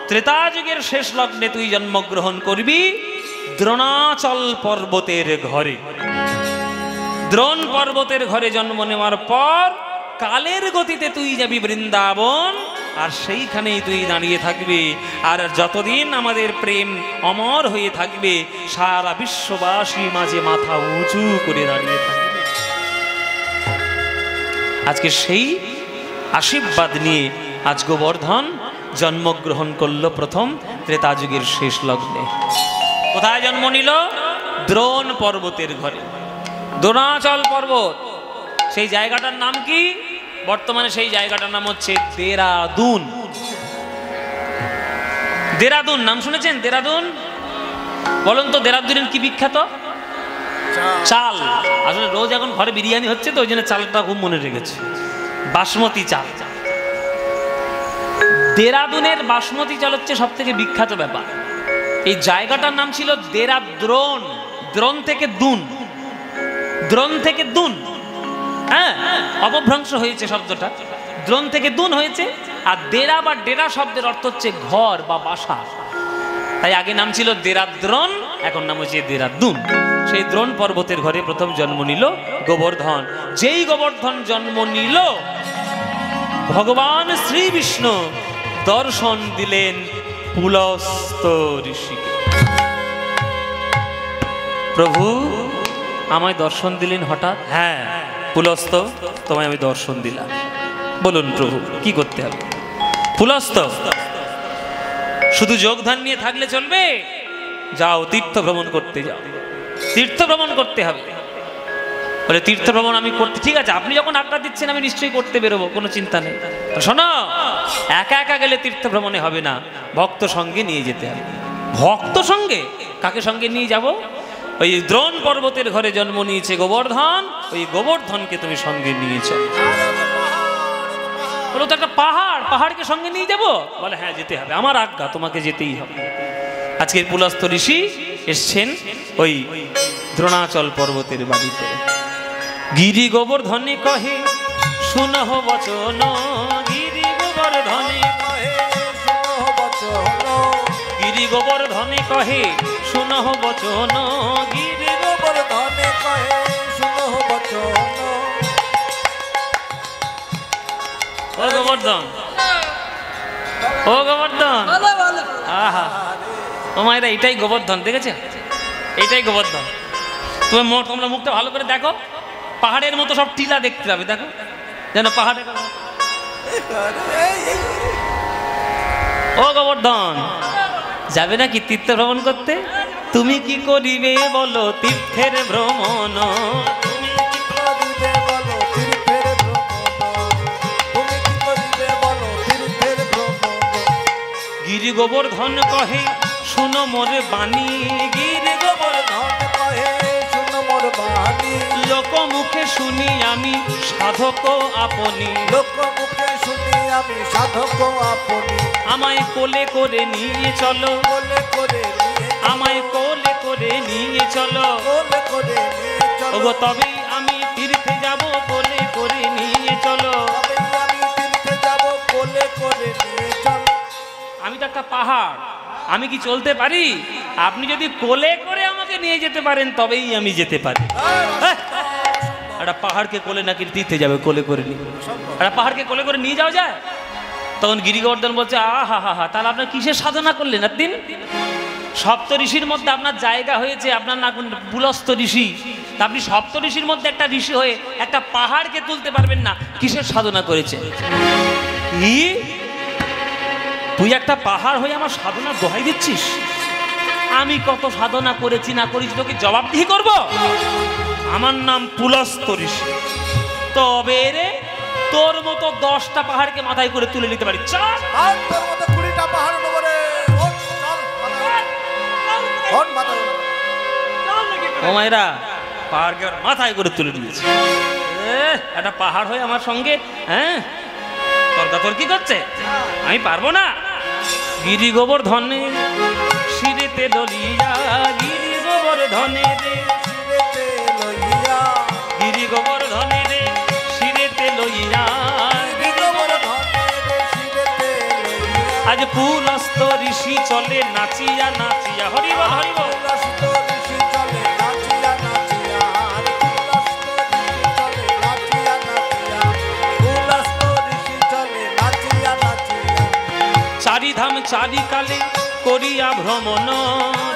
ত্রেতা যুগের শেষ লগ্নে তুই জন্মগ্রহণ করবি দ্রোণাচল পর্বতের ঘরে। দ্রোণ পর্বতের ঘরে জন্ম নেওয়ার পর কালের গতিতে তুই যাবি বৃন্দাবন, আর সেইখানেই তুই দাঁড়িয়ে থাকবি। আর যতদিন আমাদের প্রেম অমর হয়ে থাকবে, সারা বিশ্ববাসী মাঝে মাথা উঁচু করে দাঁড়িয়ে থাকবে। আজকে সেই আশীর্বাদ নিয়ে আজ গোবর্ধন জন্মগ্রহণ করলো প্রথম ত্রেতা যুগের শেষ লগ্নে। কোথায় জন্ম নিল? দ্রোণ পর্বতের ঘরে। দ্রোণাচল পর্বত, সেই জায়গাটার নাম কি? বর্তমানে সেই জায়গাটার নাম হচ্ছে দেরাদুন। দেরাদুন নাম শুনেছেন? দেরাদুন বলুন তো, দেরাদুনের কি বিখ্যাত? চাল। আসলে রোজ এখন ঘরে বিরিয়ানি হচ্ছে তো ওই জন্য চালটা খুব মনে রেখেছে, বাসমতি চাল। দেরাদুনের বাসমতি চাল হচ্ছে সব থেকে বিখ্যাত ব্যাপার। এই জায়গাটার নাম ছিল দেরাদ্রোণ। দ্রোণ থেকে দুন, দ্রোণ থেকে দুন, হ্যাঁ অপভ্রংশ হয়েছে শব্দটা, দ্রোণ থেকে দুন হয়েছে। আর দেরা বা ডেরা শব্দের অর্থ হচ্ছে ঘর বা বাসা, তাই আগে নাম ছিল দেরাদ্রোণ, এখন নাম হচ্ছে দেরাদুন। সেই দ্রোণ পর্বতের ঘরে প্রথম জন্ম নিল গোবর্ধন। যেই গোবর্ধন জন্ম নিল, ভগবান শ্রী বিষ্ণু দর্শন দিলেন পুলস্ত ঋষিকে। প্রভু আমায় দর্শন দিলেন হঠাৎ? হ্যাঁ পুলস্ত, তোমায় আমি দর্শন দিলাম। বলুন প্রভু কি করতে হবে? পুলস্ত, শুধু যোগদান নিয়ে থাকলে চলবে? যাও তীর্থ ভ্রমণ করতে যাও, তীর্থ ভ্রমণ করতে হবে। বলে তীর্থ ভ্রমণ আমি করতে, ঠিক আছে আপনি যখন আজ্ঞা দিচ্ছেন আমি নিশ্চয়ই করতে বেরোবো, কোনো চিন্তা নেই। শোনো, একা একা গেলে তীর্থ ভ্রমণে হবে না, ভক্ত সঙ্গে নিয়ে যেতে হবে। ভক্ত সঙ্গে? কাকে সঙ্গে নিয়ে যাব? ওই দ্রোণ পর্বতের ঘরে জন্ম নিয়েছে গোবর্ধন, ওই গোবর্ধনকে তুমি সঙ্গে নিয়েছ। বলো তো একটা পাহাড়, পাহাড়কে সঙ্গে নিয়ে যাব? বলে হ্যাঁ যেতে হবে, আমার আজ্ঞা, তোমাকে যেতেই হবে। আজকের পুলস্ত ঋষি এসছেন ওই দ্রোণাচল পর্বতের বাড়িতে। গিরি গোবর্ধনে কহে শুনহ বচন, গিরি গোবর্ধনে কহে শুনহ বচন, গিরি গোবর্ধনে কহে শুনহ বচন, গিরি গোবর্ধনে কহে শুনহ বচন। ও গোবর্ধন, ও গোবর্ধন, আহা ও মায়েরা, এটাই গোবর্ধন, দেখেছে? এটাই গোবর্ধন। তোমরা মুখটা ভালো করে দেখো, পাহাড়ের মতো সব টিলা দেখতে পাবে, দেখো যেন পাহাড়ের। ও গোবর্ধন, যাবে নাকি তীর্থ ভ্রমণ করতে? তুমি কি করিবে বলো তীর্থের ভ্রমণ? তুমি কি করিবে বলো তীর্থের ভ্রমণ? তুমি কি করিবে বলো তীর্থের ভ্রমণ? গিরি গোবর্ধন কহে শুনো মোর বাণী, গিরি গোবর্ধন কহে শুনো মোর বাণী। লোক মুখে শুনি আমি সাধক আপনি, লোক মুখে শুনি আমি সাধক আপনি। আমায় কোলে করে নিয়ে চলো, কোলে করে নিয়ে, আমায় কোলে করে নিয়ে চলো, কোলে করে নিয়ে চলো। ওগো তবেই আমি তীর্থে যাব, কোলে করে নিয়ে চলো, তবেই আমি তীর্থে যাব, কোলে করে নিয়ে চলো। আমি তো একটা পাহাড়, আমি কি চলতে পারি? আপনি যদি কোলে করে আমাকে নিয়ে যেতে পারেন তবেই আমি যেতে পারি। একটা পাহাড়কে কোলে নাকি তীর্থে যাবে কোলে করে নিয়ে? একটা পাহাড়কে কোলে করে নিয়ে যাওয়া যায়? তখন গিরি গোবর্ধন বলছে আহা হা হা, তাহলে আপনার কিসের সাধনা করলেন একদিন? সপ্ত ঋষির মধ্যে আপনার জায়গা হয়েছে, আপনার না পুলস্ত ঋষি, তা আপনি সপ্ত ঋষির মধ্যে একটা ঋষি হয়ে একটা পাহাড়কে তুলতে পারবেন না, কিসের সাধনা করেছে? তুই একটা পাহাড় হয়ে আমার সাধনা দোহাই দিচ্ছিস? আমি কত সাধনা করেছি না করেছি তোকে জবাবদিহি করব? আমার নাম পুলস্ত ঋষি, তবে রে তোর মতো 10টা পাহাড়কে মাথায় করে তুলে নিতে পারি। চল, আর তোর মতো 20টা পাহাড় নেব রে। ও মায়েরা, পাহাড়কে মাথায় করে তুলে নিয়েছে। একটা পাহাড় হয়ে আমার সঙ্গে হ্যাঁ তর্কাতর্কি করছে, আমি পারবো না। গিরি গোবর্ধনে শিরেতে লইয়া, গিরি গোবর্ধনে রে শিরেতে লইয়া, আজ পুলস্ত ঋষি চলে নাচিয়া নাচিয়া, হরি বল হরি বল। পুলস্ত ঋষি চলে নাচিয়া নাচিয়া, পুলস্ত ঋষি চলে নাচিয়া নাচিয়া, পুলস্ত ঋষি চলে নাচিয়া নাচিয়া। চারিধাম চারিকালে করিয়া ভ্রমণ,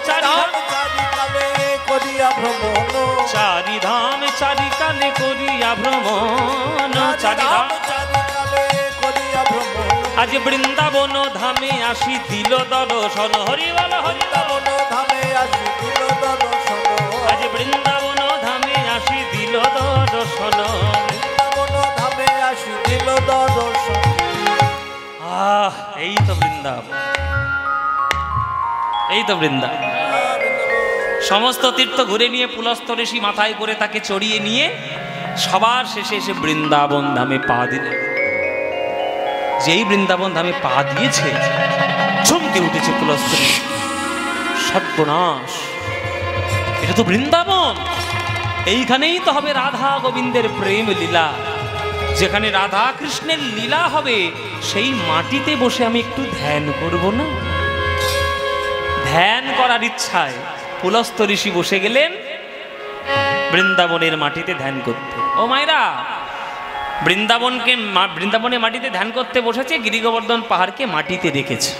চারিধাম চারিকালে করিয়া ভ্রমণ, চারিধাম চারিকালে করিয়া ভ্রমণ, চারিধাম চারিকালে করিয়া ভ্রমণ। আজ বৃন্দাবন ধামে আসি দিল দর্শন, হরি বল হরি বল। বৃন্দাবন ধামে আসি দিল দর্শন, আজ বৃন্দাবন ধামে আসি দিল দর্শন। বৃন্দাবন ধামে আসি দিল দর্শন। আহ, এই তো বৃন্দাবন, এই তো বৃন্দাবন। সমস্ত তীর্থ ঘুরে নিয়ে পুলস্ত ঋষি মাথায় করে তাকে চড়িয়ে নিয়ে সবার শেষে এসে বৃন্দাবন ধামে পা দিলেন। যেই বৃন্দাবন ধামে পা দিয়েছে চমকে উঠেছে পুলস্ত ঋষি, সর্বনাশ, এটা তো বৃন্দাবন, এইখানেই তো হবে রাধা গোবিন্দের প্রেম লীলা। যেখানে রাধা কৃষ্ণের লীলা হবে সেই মাটিতে বসে আমি একটু ধ্যান করব না? ধ্যান করার ইচ্ছায় পুলস্ত ঋষি বসে গেলেন বৃন্দাবনের মাটিতে ধ্যান করতে। ও মায়েরা, বৃন্দাবনের মাটিতে ধ্যান করতে বসেছে, গিরিগোবর্ধন পাহাড়কে মাটিতে রেখেছে।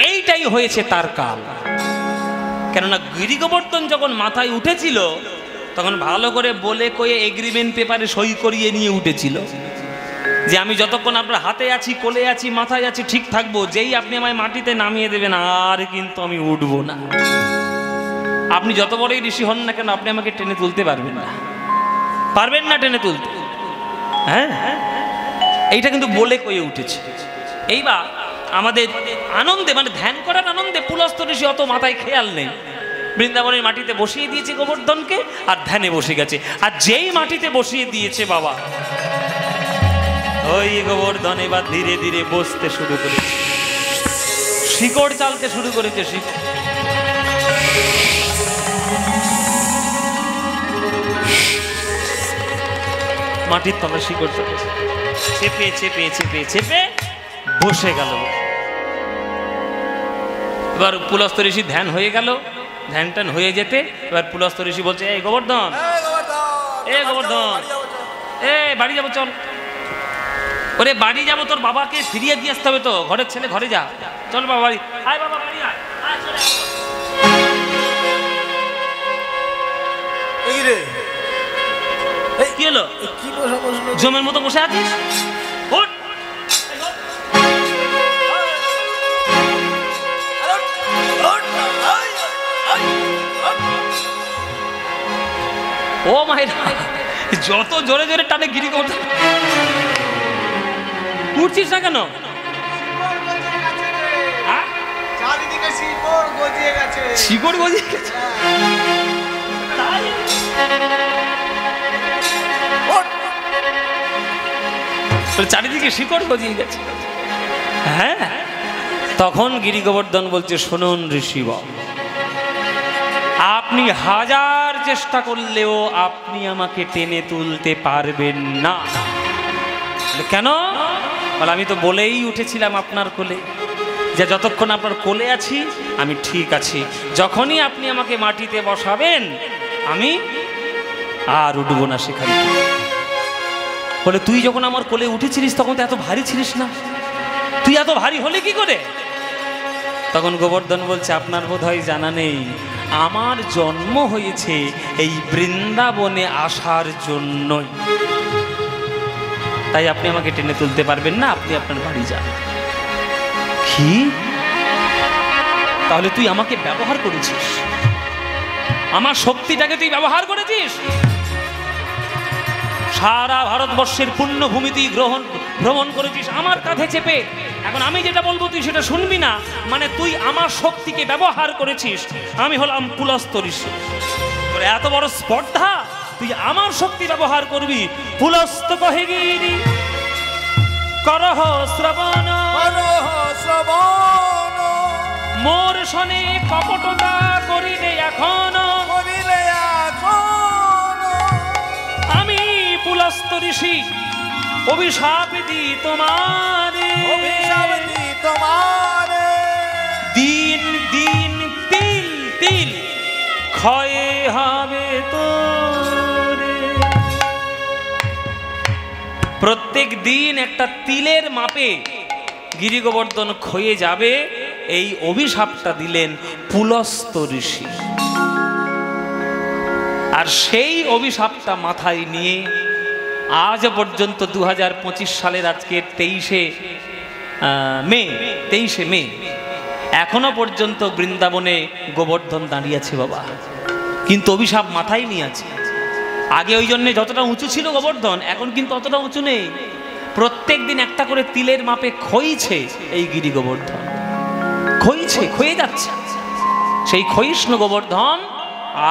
এইটাই হয়েছে তার কাল। কেননা গিরিগোবর্ধন যখন মাথায় উঠেছিল তখন ভালো করে বলে কয়ে এগ্রিমেন্ট পেপারে সই করিয়ে নিয়ে উঠেছিল যে আমি যতক্ষণ আপনার হাতে আছি, কোলে আছি, মাথায় আছি ঠিক থাকবো, যেই আপনি আমায় মাটিতে নামিয়ে দেবেন আর কিন্তু আমি উঠবো না। আপনি যত বড়ই ঋষি হন না কেন আপনি আমাকে টেনে তুলতে পারবেন না, পারবেন না টেনে তুলতে। হ্যাঁ, এইটা কিন্তু বলে কয়ে উঠেছে। এইবার আমাদের আনন্দে, মানে ধ্যান করার আনন্দে পুলস্ত ঋষি অত মাথায় খেয়াল নেই, বৃন্দাবনের মাটিতে বসিয়ে দিয়েছে গোবর্ধনকে আর ধ্যানে বসে গেছে। আর যেই মাটিতে বসিয়ে দিয়েছে বাবা, ওই গোবর্ধন এবার ধীরে ধীরে বসতে শুরু করেছে, শিকড় চালতে শুরু করেছে। শিকড় মাটির তলা শিকড় চালছে, চেপে চেপে চেপে চেপে বসে গেল। এবার পুলস্ত ঋষি ধ্যান হয়ে গেল, ধ্যান ট্যান হয়ে যেতে এবার পুলস্ত ঋষি বলছে, এই গোবর্ধন, এ গোবর্ধন, এ বাড়ি যাবো চল। ওরে বাড়ি যাবো, তোর বাবাকে ফিরিয়ে দিয়ে আসতে হবে তো, ঘরের ছেলে ঘরে যা, চল বাবা বাড়ি আয়, বাবা বাড়ি আয়, আয় চলে আয়। এই রে, কি হলো? কি বসা বসলো? জমের মতো বসে আছিস? উঠ। ও মায়েরা, যত জোরে জোরে টানে গিরিগোবর্ধন, উঠছিস না কেন? চারিদিকে শিকড় গজিয়ে গেছে, শিকড় গজিয়ে গেছে। চারিদিকে শিকড় গজিয়ে গেছে। হ্যাঁ, তখন গিরিগোবর্ধন বলছে, শুনুন ঋষিবর, আপনি হাজার চেষ্টা করলেও আপনি আমাকে টেনে তুলতে পারবেন না। কেন? বলে আমি তো বলেই উঠেছিলাম আপনার কোলে যে যতক্ষণ আপনার কোলে আছি আমি ঠিক আছি, যখনই আপনি আমাকে মাটিতে বসাবেন আমি আর উঠবো না সেখান থেকে। বলে তুই যখন আমার কোলে উঠেছিলিস তখন তো এত ভারী ছিলিস না, তুই এত ভারী হলে কি করে? তখন গোবর্ধন বলছে, আপনার বোধহয় জানা নেই, আমার জন্ম হয়েছে এই বৃন্দাবনে আসার জন্যই, তাই আপনি আমাকে টেনে তুলতে পারবেন না, আপনি আপনার বাড়ি যান। কি? তাহলে তুই আমাকে ব্যবহার করেছিস, আমার শক্তিটাকে তুই ব্যবহার করেছিস, সারা ভারতবর্ষের পুণ্যভূমি তুই ভ্রমণ করেছিস আমার কাঁধে চেপে। এখন আমি যেটা বলবো তুই সেটা শুনবি না, মানে তুই আমার শক্তিকে ব্যবহার করেছিস। আমি হলাম পুলস্ত ঋষি, তোর এত বড় স্পর্ধা, তুই আমার শক্তি ব্যবহার করবি? পুলস্ত কহে গিরি করহ শ্রবণ, মোর শনে কপটতা করিলে এখন, আমি পুলস্ত ঋষি অভিশাপ দি তোমারে, তোমার দিন দিন তিল তিল ক্ষয় হবে তোরে। প্রত্যেক দিন একটা তিলের মাপে গিরি গোবর্ধন ক্ষয়ে যাবে, এই অভিশাপটা দিলেন পুলস্ত ঋষি। আর সেই অভিশাপটা মাথায় নিয়ে আজ পর্যন্ত 2025 সালের আজকে 23শে মে এখনো পর্যন্ত বৃন্দাবনে গোবর্ধন দাঁড়িয়ে আছে বাবা, কিন্তু অভিশাপ মাথায় নিয়ে আছে। আগে ওই জন্য যতটা উঁচু ছিল গোবর্ধন, এখন কিন্তু অতটা উঁচু নেই। প্রত্যেক দিন একটা করে তিলের মাপে ক্ষয়ছে এই গিরি গোবর্ধন, ক্ষয়ে যাচ্ছে। সেই ক্ষয়িষ্ণু গোবর্ধন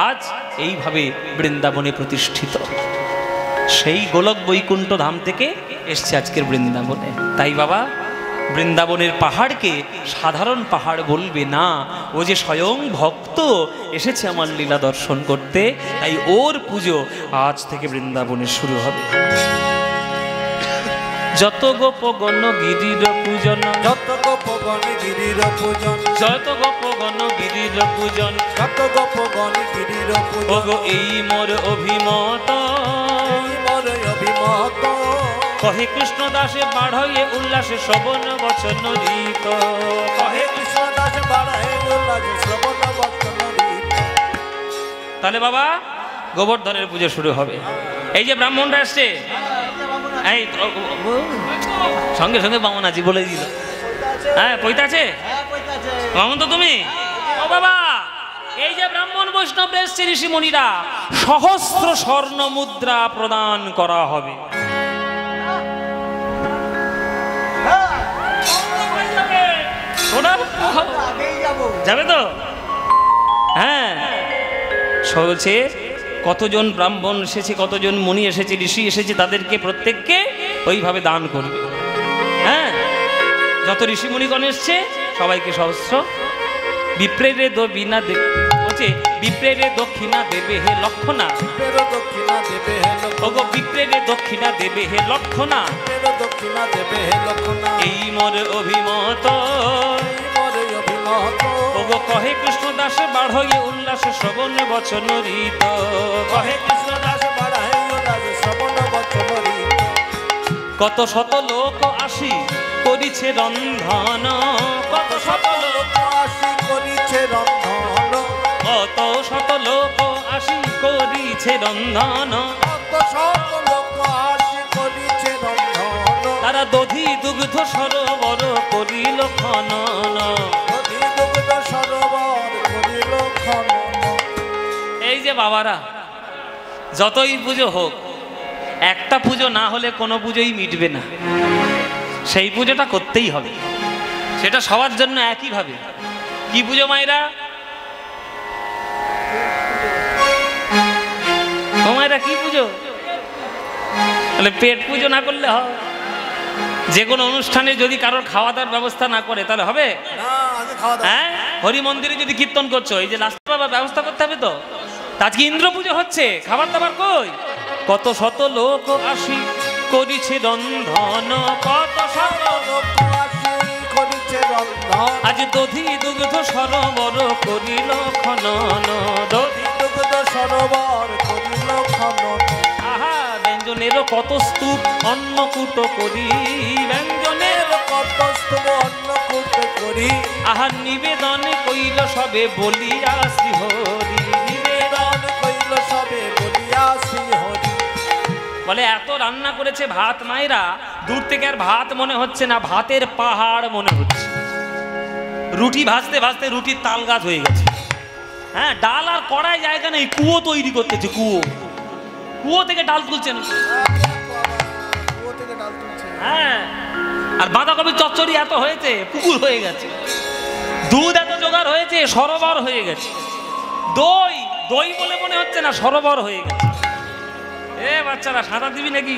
আজ এইভাবে বৃন্দাবনে প্রতিষ্ঠিত। সেই গোলক বৈকুণ্ঠ ধাম থেকে এসছে আজকের বৃন্দাবনে। তাই বাবা, বৃন্দাবনের পাহাড়কে সাধারণ পাহাড় বলবে না, ও যে স্বয়ং ভক্ত এসেছে আমার লীলা দর্শন করতে, তাই ওর পুজো আজ থেকে বৃন্দাবনে শুরু হবে। যত গোপগণ গিরির পূজন, যত গোপগণ গিরির পূজন, যত গোপগণ গিরির পূজন, যত গোপগণ গিরির পূজন, ওগো এই মোর অভিমত, মোর অভিমত, কহে কৃষ্ণ দাসে বাড়াইয়ে উল্লাসে শ্রবণ বচন রীত, কহে কৃষ্ণ দাস বাড়ায় উল্লাস শ্রবণ বচন রীত। তাহলে বাবা গোবর্ধনের পুজো শুরু হবে। এই যে ব্রাহ্মণরা আসছে, এই সঙ্গে সঙ্গে বামন আছি বলে দিল। হ্যাঁ, পৈতা আছে বামন তো তুমি? ও বাবা, এই যে ব্রাহ্মণ বৈষ্ণব এসছে ঋষিমণিরা, সহস্র স্বর্ণ মুদ্রা প্রদান করা হবে। যাবে তো? হ্যাঁ, বলছে কতজন ব্রাহ্মণ এসেছে, কতজন মুনি এসেছে, ঋষি এসেছে, তাদেরকে প্রত্যেককে ওইভাবে দান করবে। হ্যাঁ, যত ঋষি মুনিগণ এসছে সবাইকে সহস্র। বিপ্রেরে দো বিনা বলছে বিপ্রেরে দক্ষিণা দেবে হে লক্ষণা, দক্ষিণা দেবে হে ওগো বিপ্রেরে দক্ষিণা দেবে হে লক্ষণা, দক্ষিণা দেবে হে লক্ষণা, এই মোর অভিমত, মোর অভিমত, ওগো কহে কৃষ্ণ দাস বাড়াইয়ে উল্লাস শ্রবণ বচন রীত, কহে কৃষ্ণ দাস বাড়ায় উল্লাস শ্রবণ বচন রীত। কত শত লোক আসি করিছে রন্ধন, কত শত লোক আসি করিছে রন্ধন, কত শত লোক আসি করিছে রন্ধন, কত শত লোক আসি করিছে রন্ধন, তারা দধি দুগ্ধ সরোবর করিল খনন, দধি দুগ্ধ সরোবর করিল খনন। এই যে বাবারা, যতই পুজো হোক, একটা পুজো না হলে কোনো পুজোই মিটবে না। সেই পুজোটা করতেই হবে, সেটা সবার জন্য একইভাবে। কি পুজো মায়েরা? ও মায়েরা, কি পুজো? তাহলে পেট পুজো না করলে হবে? যে কোনো অনুষ্ঠানে যদি কারোর খাওয়া দাওয়ার ব্যবস্থা না করে তাহলে হবে? না, আগে খাওয়া দাওয়া। হ্যাঁ, হরি মন্দিরে যদি কীর্তন করছো, এই যে নাস্তা বাবার ব্যবস্থা করতে হবে তো। আজকে ইন্দ্র পুজো হচ্ছে, খাবার দাবার কই? কত শত লোক আসি করিছে রন্ধন, কত শত লোক আসি করিছে রন্ধন, আজ দধি দুগ্ধ সরোবর করিল খনন, দধি দুগ্ধ সরোবর করিল খনন। আহা, ব্যঞ্জনের কত স্তূপ অন্নকূট করি, ব্যঞ্জনের কত স্তব অন্নকূট করি, আহা নিবেদন কইল সবে বলিয়া শ্রীহরি, নিবেদন কইল সবে বলিয়া শ্রীহরি। বলে এত রান্না করেছে ভাত মায়েরা, দূর থেকে আর ভাত মনে হচ্ছে না, ভাতের পাহাড় মনে হচ্ছে। রুটি ভাজতে ভাজতে রুটির তাল গাছ হয়ে গেছে। হ্যাঁ, ডাল আর কড়াই জায়গা নেই, কুয়ো তৈরি করতেছে, কুয়ো থেকে ডাল তুলছেন। হ্যাঁ, আর বাঁধাকপির চচ্চড়ি এত হয়েছে, পুকুর হয়ে গেছে। দুধ এত জোগাড় হয়েছে, সরোবর হয়ে গেছে। দই দই বলে মনে হচ্ছে না, সরোবর হয়ে গেছে। এ বাচ্চারা, সাঁতার দিবি নাকি?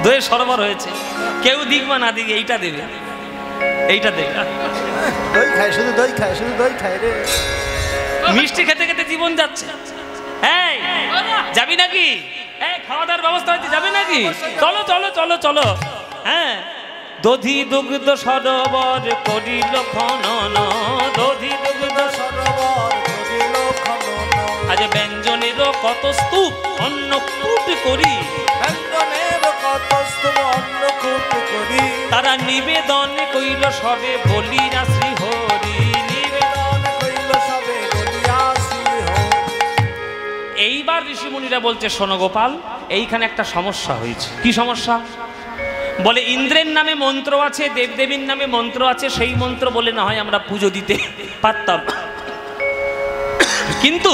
দইয়ের সরোবর হয়েছে। কেউ দিক বা না দিক, এইটা দেবে, এইটা দেবে। দই খায়, শুধু দই খায়, শুধু দই খায় রে। মিষ্টি খেতে খেতে জীবন যাচ্ছে। এই যাবি নাকি? এই খাওয়া দাওয়ার ব্যবস্থা হয়েছে, যাবে নাকি? চলো চলো চলো চলো। হ্যাঁ, দধি দুগ্ধ সরোবর করিল খনন, দধি দুগ্ধ সরোবর করিল খনন। আজ ব্যঞ্জনেরও কত স্তূপ অন্নকূট করি, ব্যঞ্জনের কত স্তূপ অন্নকূট করি। তারা নিবেদন কইল সবে বলিয়া শ্রীহরি, নিবেদন কইল সবে বলিয়া শ্রীহরি। এইবার ঋষিমুনিরা বলছে শোনো গোপাল, এইখানে একটা সমস্যা হয়েছে। কি সমস্যা? বলে ইন্দ্রের নামে মন্ত্র আছে, দেবদেবীর নামে মন্ত্র আছে, সেই মন্ত্র বলে না হয় আমরা পুজো দিতে পারতাম, কিন্তু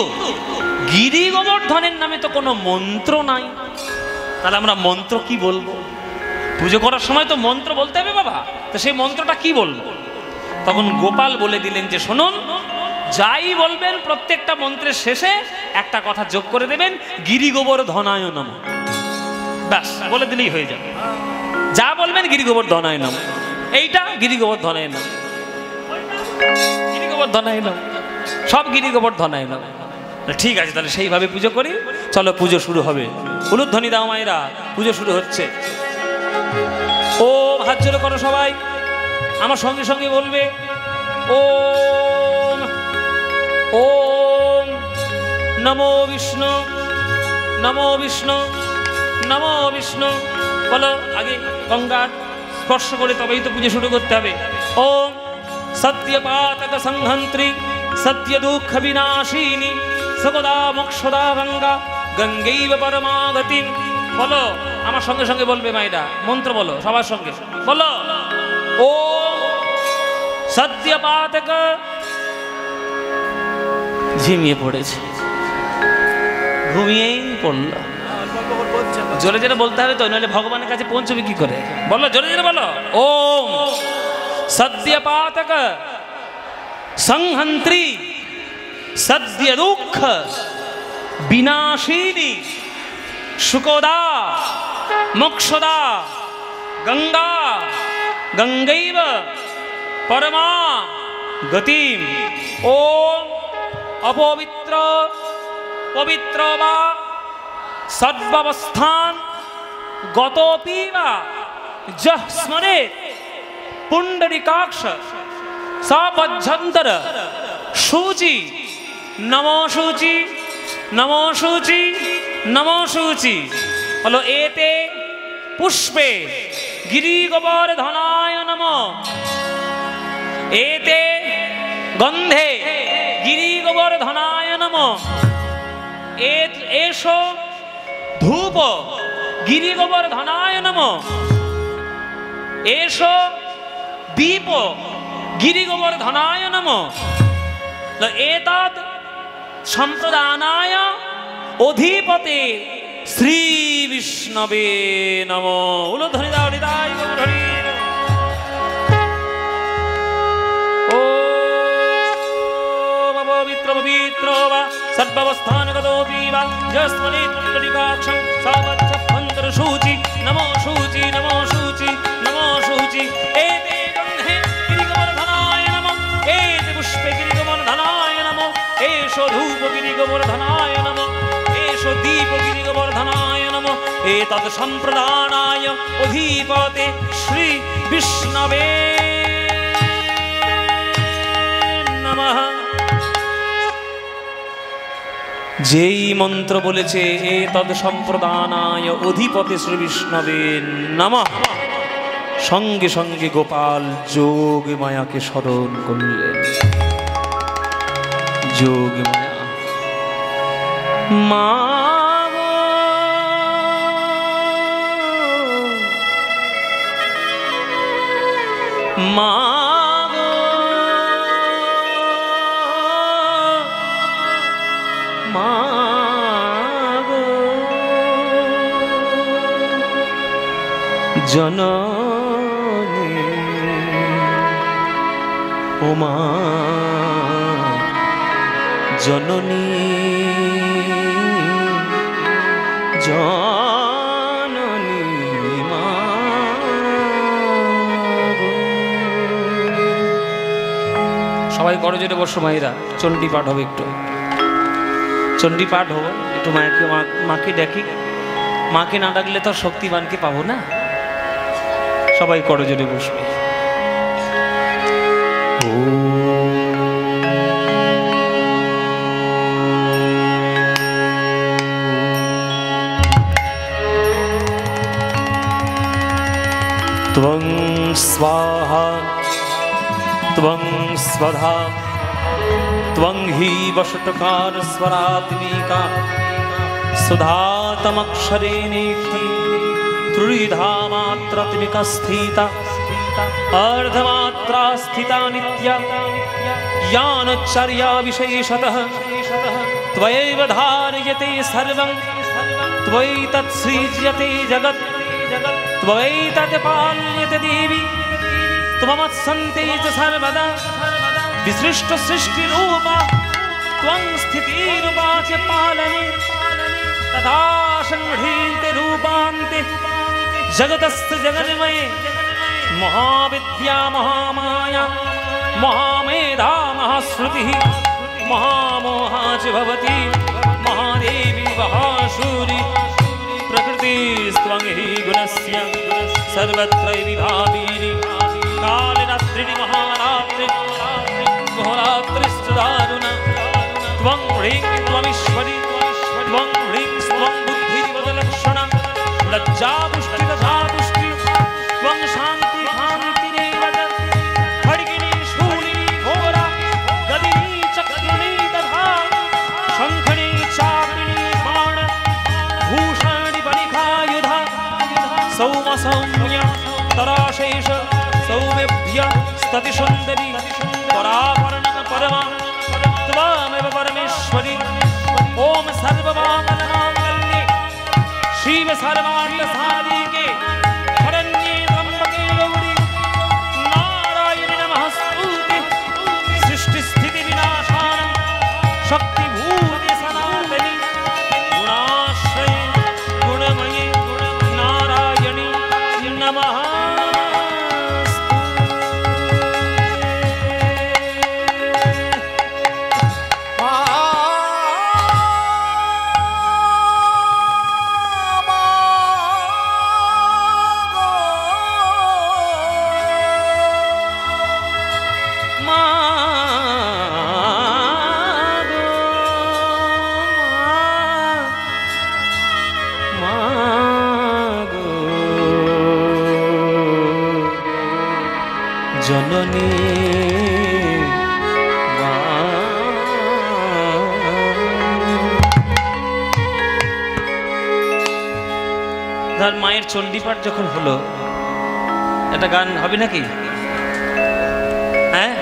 গিরি গোবর্ধনের নামে তো কোনো মন্ত্র নাই, তাহলে আমরা মন্ত্র কি বলবো? পুজো করার সময় তো মন্ত্র বলতে হবে বাবা, তো সেই মন্ত্রটা কি বলবো? তখন গোপাল বলে দিলেন যে শুনুন, যাই বলবেন প্রত্যেকটা মন্ত্রের শেষে একটা কথা যোগ করে দেবেন, গিরি গোবর্ধনায় নমঃ। ব্যাস বলে দিলেই হয়ে যাবে। যা বলবেন গিরি গোবর্ধনায় নমঃ, এইটা গিরি গোবর্ধনায় নমঃ, গিরি গোবর্ধনায় নমঃ, সব গিরি গোবর্ধনায় নমঃ। ঠিক আছে, তাহলে সেইভাবে পুজো করি। চলো পুজো শুরু হবে। উলুধ্বনি দাও মায়েরা, পুজো শুরু হচ্ছে। ও হাত জোড়ো করো সবাই, আমার সঙ্গে সঙ্গে বলবে ওম ওম নমো বিষ্ণু নমো বিষ্ণু নমো বিষ্ণু। বলো, আগে গঙ্গার স্পর্শ করে তবেই তো পুজো শুরু করতে হবে। ওম সত্যপাতক সংহন্ত্রী সত্য দুঃখ বিনাশিনী সকদা মোক্ষদা গঙ্গা গঙ্গৈব পরমাগতি। বলো, আমার সঙ্গে সঙ্গে বলবে মায়েরা, মন্ত্র বলো সবার সঙ্গে, বলো ওম সত্যপাতক। ঝিমিয়ে পড়েছে, ঘুমিয়েই পড়ল। জোরে জোরে বলতে হবে তো, নইলে ভগবানের কাছে পৌঁছবে কি করে? বলো জোরে জোরে বলো। ওম সত্যপাতক সংহন্ত্রী সদ্য দুঃখ বিনাশিনী সুকোদা মোক্ষদা গঙ্গা গঙ্গৈব পরমা গতিম। ওম অপবিত্র পবিত্র বা সর্বাবস্থান গতোপি বা যহ স্মরে পুণ্ডরিকাক্ষ সপজ্জন্তর শুচি নমো শুচি নমো শুচি নমো শুচি। বলো এতে পুষ্পে গিরি গোবর্ধনায় নমঃ, এতে গন্ধে গিরি গোবর্ধনায় নমঃ, এষো ধূপ গিরি গোবর্ধনায় নমঃ, এষো দীপ গিরি গোবর্ধনায় নমঃ। এতদ সম্প্রদানায় অধিপতে শ্রী বিষ্ণবে নমঃ। উলুধ্বনি দাও হৃদয় গৌরহরি। ওম পবিত্র পবিত্র বা সর্বাবস্থানগতোপি বা যস্মনে পুণ্ডরিকাক্ষং সপজ্জন্তর শুচি নমো শুচি নমো শুচি নমো শুচি। এতে গন্ধে গিরি গোবর্ধনায় নমঃ, এতে পুষ্পে গিরি গোবর্ধনায় নমঃ, এষো ধূপ গিরি গোবর্ধনায় নমঃ, এষো দীপ গিরি গোবর্ধনায় নমঃ। এতদ সম্প্রদানায় অধিপতে শ্রী বিষ্ণবে নমঃ। যেই মন্ত্র বলেছে এতদ সম্প্রদানায় অধিপতে শ্রী বিষ্ণবে নমঃ, সঙ্গে সঙ্গে গোপাল যোগ মায়াকে স্মরণ করলেন। যোগ মায়া, মা মা মা জননী ও মা জননী জননী মা। সবাই করো জোরে বসো মায়েরা, চণ্ডী পাঠ হবে, একটু চণ্ডী পাঠ হবো, একটু মাকে মাকে ডাকি। মাকে না ডাকলে তো শক্তিবানকে পাবো না। সবাই করজোরে বসবে। त्वं स्वाहा त्वं स्वधा त्वं हि वषट्कार स्वरात्मिका सुधातमक्षरेणेति त्रिधा मात्रात्मिका स्थिता अर्धमात्रा स्थिता नित्या यानचर्या विशेषतः त्वयैव धार्यते सर्वं त्वयैतत् सृज्यते जगत् त्वयैतत् पाल्यते देवी त्वमत्सन्ते च सर्वदा विसृष्ट सृष्टिरूपा त्वं स्थितिरूपा च पालने तथा संगृहीते रूपान्ते जगतस्थ जगन्मये महाविद्या महामाया महामेधा महाश्रुतिः महामोहा च भवति महादेवी महाशूरि प्रकृतिस्त्वं हि गुणस्य सर्वत्र विभावीनि कालरात्रिणि महारात्रि महारात्रिस्तु त्वं ह्रीं त्वमीश्वरी त्वं ह्रीं त्वं बुद्धिवदलक्षणा लज्जा पुष्टि तथा तुष्टि त्वं शान्ति शान्तिरेव खड्गिनी शूलिनी घोरा गदिनी चक्रिणी तथा शङ्खनी चापिनी बाण भूषणी बलिकायुधा सौम सौम्य तराशेष सौम्यभ्य स्ततिसुन्दरी परापरणं परमा त्वमेव परमेश्वरी ओम सर्वमाङ्गल्ये शिव सर्वार्थसाधिके शरण्ये त्र्यम्बके गौरी नारायणि नमस्तुते सृष्टिस्थितिविनाशानं शक्तिभूते सनातनि गुणाश्रये गुणमये नारायणि नमः। जननी ধর মায়ের চণ্ডীপাঠ যখন হলো একটা গান হবে নাকি? হ্যাঁ,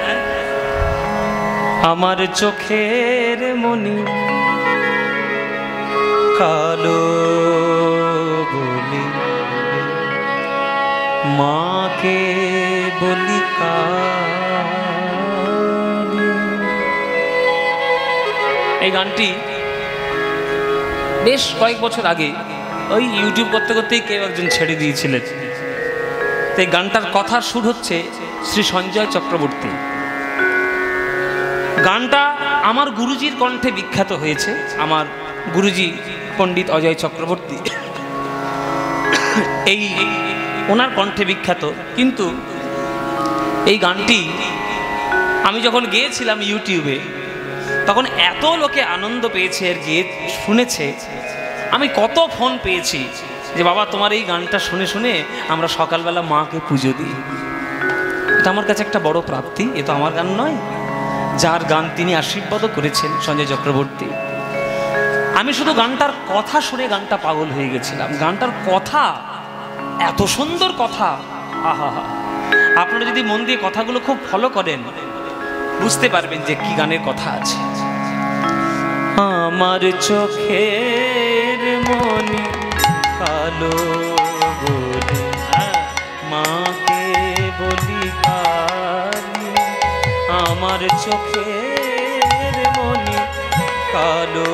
আমার চোখের মনি কালো বলি মাকে বলি কালি। এই গানটি বেশ কয়েক বছর আগে ওই ইউটিউব করতে করতেই কেউ একজন ছেড়ে দিয়েছিলেন। তো এই গানটার কথার সুর হচ্ছে শ্রী সঞ্জয় চক্রবর্তী। গানটা আমার গুরুজির কণ্ঠে বিখ্যাত হয়েছে। আমার গুরুজি পণ্ডিত অজয় চক্রবর্তী, এই ওনার কণ্ঠে বিখ্যাত। কিন্তু এই গানটি আমি যখন গেয়েছিলাম ইউটিউবে, তখন এত লোকে আনন্দ পেয়েছে আর গিয়ে শুনেছে। আমি কত ফোন পেয়েছি যে বাবা তোমার এই গানটা শুনে শুনে আমরা সকালবেলা মাকে পুজো দিই। এটা আমার কাছে একটা বড় প্রাপ্তি। এ তো আমার গান নয়, যার গান তিনি আশীর্বাদও করেছেন সঞ্জয় চক্রবর্তী। আমি শুধু গানটার কথা শুনে গানটা পাগল হয়ে গেছিলাম। গানটার কথা এত সুন্দর কথা, আহা হা। আপনারা যদি মন দিয়ে কথাগুলো খুব ফলো করেন বুঝতে পারবেন যে কি গানের কথা আছে। আমার চোখের মনি কালো বলে মাকে বলি কালি, আমার চোখের মনি কালো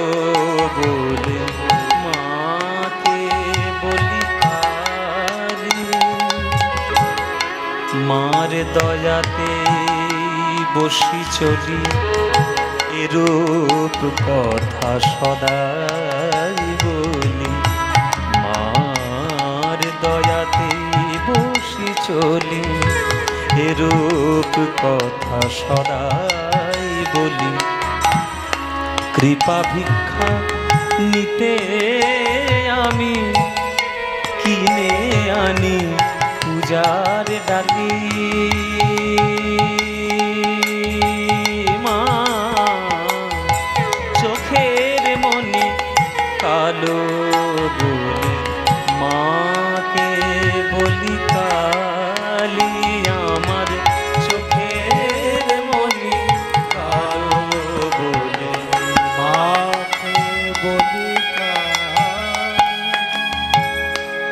বলে মাকে বলি কালি, মার দয়াতে বসি চলি এরূপ কথা সদাই বলি, মার দয়াতে বসি চলি কথা সদাই বলি, কৃপা ভিক্ষা নিতে আমি কিনে আনি পূজার ডালি। মা চোখের মনি কালো বলে মাকে বলি কালী, আমার চোখের মনি কালো বলে মাকে বলি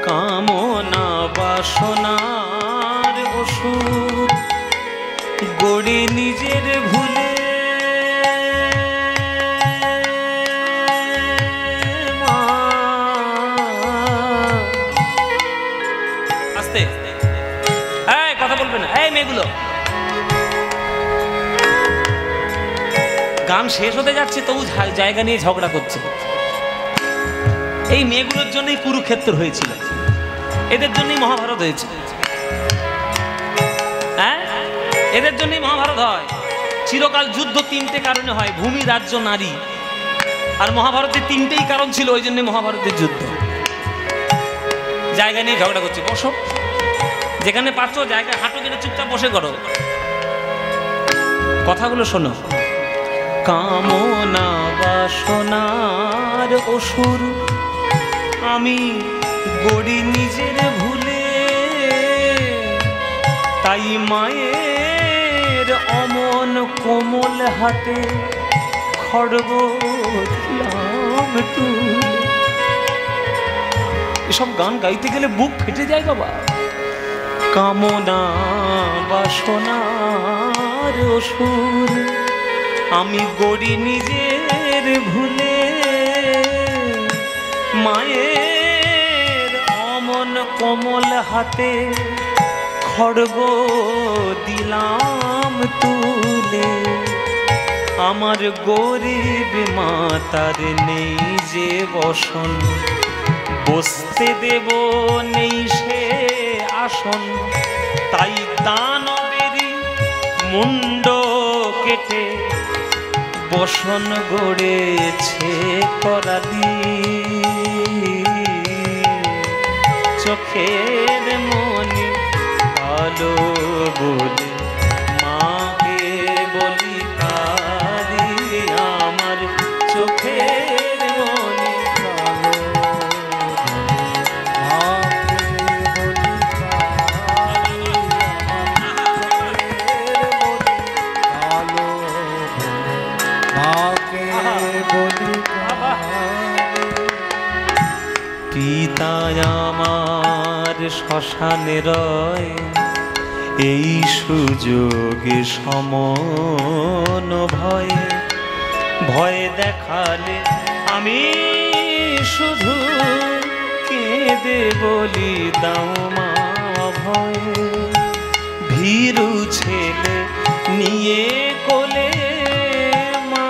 কামনা বাসনার ওষুধ গড়ে নিজের ভুলে, আস্তে এই কথা বলবে না, এই মেয়েগুলো গান শেষ হতে যাচ্ছে তবু জায়গা নিয়ে ঝগড়া করছে। এই মেয়েগুলোর জন্যই কুরুক্ষেত্র হয়েছিল, এদের জন্যই মহাভারত হয়েছে। হ্যাঁ, এদের জন্যই মহাভারত হয়। চিরকাল যুদ্ধ তিনটে কারণে হয়, ভূমি, রাজ্য, নারী। আর মহাভারতের তিনটেই কারণ ছিল, ওই জন্য মহাভারতের যুদ্ধ। জায়গা নিয়ে ঝগড়া করছে, বসো যেখানে পাচ্ছ জায়গায়, হাঁটু কেটে চুপচাপ বসে করো। কথাগুলো শোনো। কামনা বাসনার অসুর আমি গড়ি নিজের ভুলে, তাই মায়ের অমন কোমল হাতে খড়গ দিলাম তুলে। এসব গান গাইতে গেলে বুক ফেটে যায় বাবা। কামনা বাসনার অসুর আমি গড়ি নিজের ভুলে, মায়ের অমন কোমল হাতে খড়গ দিলাম তুলে। আমার গরিব মাতার নেই যে বসন, বসতে দেব নেই সে আসন, তাই দানবেরই মুন্ড কেটে বসন গড়েছে করালি। চোখের মনি কালো বলে মাকে বলি কালী, আমার চোখের মনি কালো মাকে বলি পিতা আমার শ্মশানে রয়, এই সুযোগে সমন ভয়ে, ভয় দেখালে আমি শুধু কেঁদে বলি দাও মা ভয়ে। ভীরু ছেলে নিয়ে কোলে মা,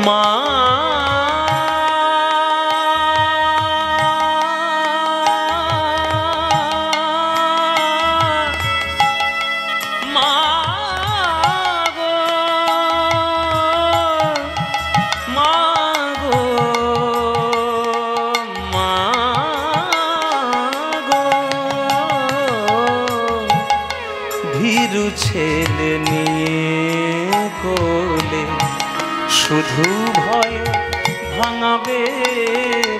মা মা গো, মা গো, মা গো। ভীরু ছেলে নিয়ে কোলে, শুধু ভয় ভাঙাবে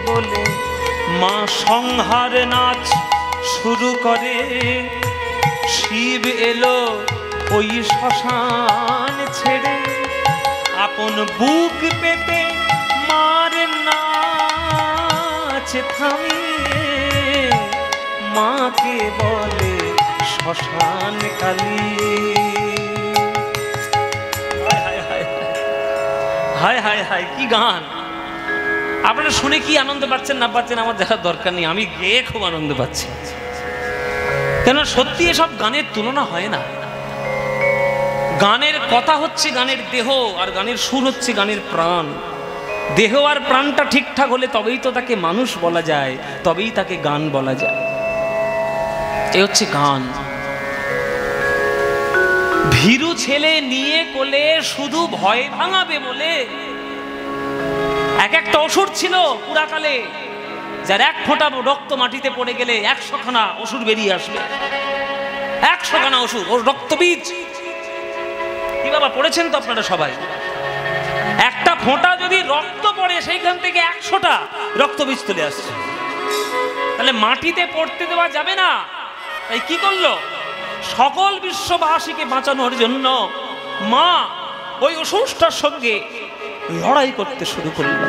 বলে মা সংহার নাচ শুরু করে। শিব এলো ওই শ্মশান ছেড়ে, আপন বুক পেতে মার নাচ থামিয়ে, মাকে বলে শ্মশান কালী। হায় হায় হায়, কি গান! আপনারা শুনে কি আনন্দ পাচ্ছেন না পাচ্ছেন আমার দেখার দরকার নেই, আমি গেয়ে খুব আনন্দ পাচ্ছি। কেন সত্যি এসব গানের তুলনা হয় না। গানের কথা হচ্ছে গানের দেহ, আর গানের সুর হচ্ছে গানের প্রাণ। দেহ আর প্রাণটা ঠিকঠাক হলে তবেই তো তাকে মানুষ বলা যায়, তবেই তাকে গান বলা যায়। এ হচ্ছে গান। ভীরু ছেলে নিয়ে কোলে শুধু ভয় ভাঙাবে বলে এক একটা অসুর ছিল পুরাকালে, যার এক ফোঁটা রক্ত মাটিতে পড়ে গেলে 100 খানা অসুর বেরিয়ে আসবে। 100 খানা অসুর, ওর রক্তবীজ। কি বাবা পড়েছেন তো আপনারা সবাই? একটা ফোঁটা যদি রক্ত পড়ে সেইখান থেকে 100টা রক্তবীজ তুলে আসছে। তাহলে মাটিতে পড়তে দেওয়া যাবে না। তাই কি করলো? সকল বিশ্ববাসীকে বাঁচানোর জন্য মা ওই অসুরটার সঙ্গে লড়াই করতে শুরু করল।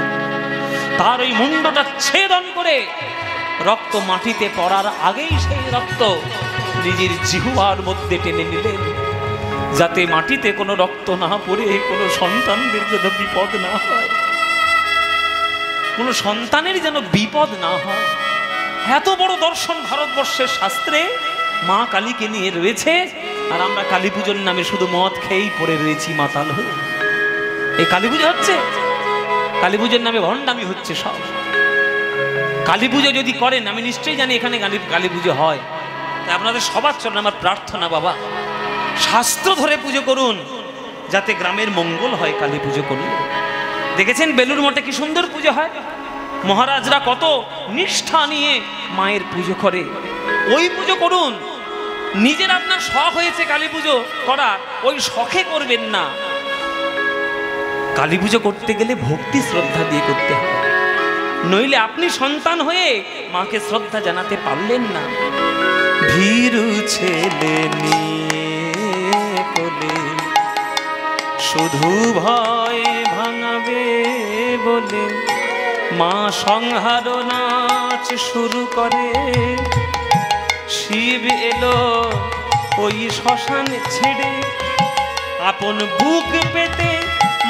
তার ওই মুন্ডটা ছেদন করে রক্ত মাটিতে পড়ার আগেই সেই রক্ত নিজের জিহ্বার মধ্যে টেনে নিলেন, যাতে মাটিতে কোনো রক্ত না পড়ে কোনো সন্তানদের যেন বিপদ না হয়, কোনো সন্তানের যেন বিপদ না হয়। এত বড় দর্শন ভারতবর্ষের শাস্ত্রে মা কালীকে নিয়ে রয়েছে, আর আমরা কালী পুজোর নামে শুধু মদ খেয়েই পড়ে রয়েছি মাতাল হয়ে। এই কালী পুজো হচ্ছে, কালী পুজোর নামে ভণ্ডামি হচ্ছে সব। কালী পুজো যদি করেন, আমি নিশ্চয়ই জানি এখানে কালী পুজো হয়, তাই আপনাদের সবার চরণে আমার প্রার্থনা, বাবা শাস্ত্র ধরে পুজো করুন, যাতে গ্রামের মঙ্গল হয় কালী পুজো করলে। দেখেছেন বেলুর মঠে কি সুন্দর পুজো হয়, মহারাজরা কত নিষ্ঠা নিয়ে মায়ের পুজো করে। ওই পুজো করুন। নিজের আপনার শখ হয়েছে কালী পুজো করা, ওই শখে করবেন না। কালী পুজো করতে গেলে ভক্তি শ্রদ্ধা দিয়ে করতে হবে, নইলে আপনি সন্তান হয়ে মাকে শ্রদ্ধা জানাতে পারলেন না। ভীরু ছেলে নিয়ে কোলে শুধু ভয় ভাঙাবে বলে মা সংহার নাচ শুরু করে। শিব এলো ওই শ্মশানে ছেড়ে, আপন বুক পেতে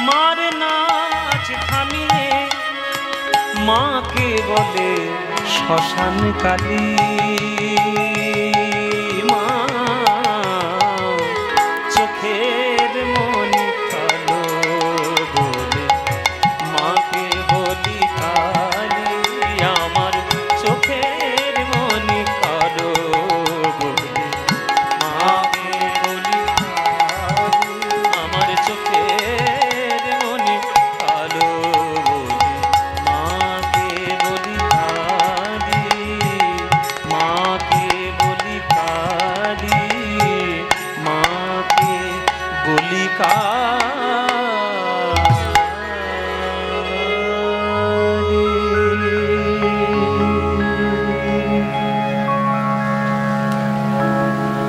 মার নাচ থামিয়ে মাকে বলে শ্মশান কালী। মা চোখের মনি কালো বলে মাকে বলি কালী, আমার চোখের মনি কালো বলে মাকে বলি কালী, আমার চোখের মনি কালো বলে মাকে বলি কালী, মাকে বলি কালী, মাকে বলি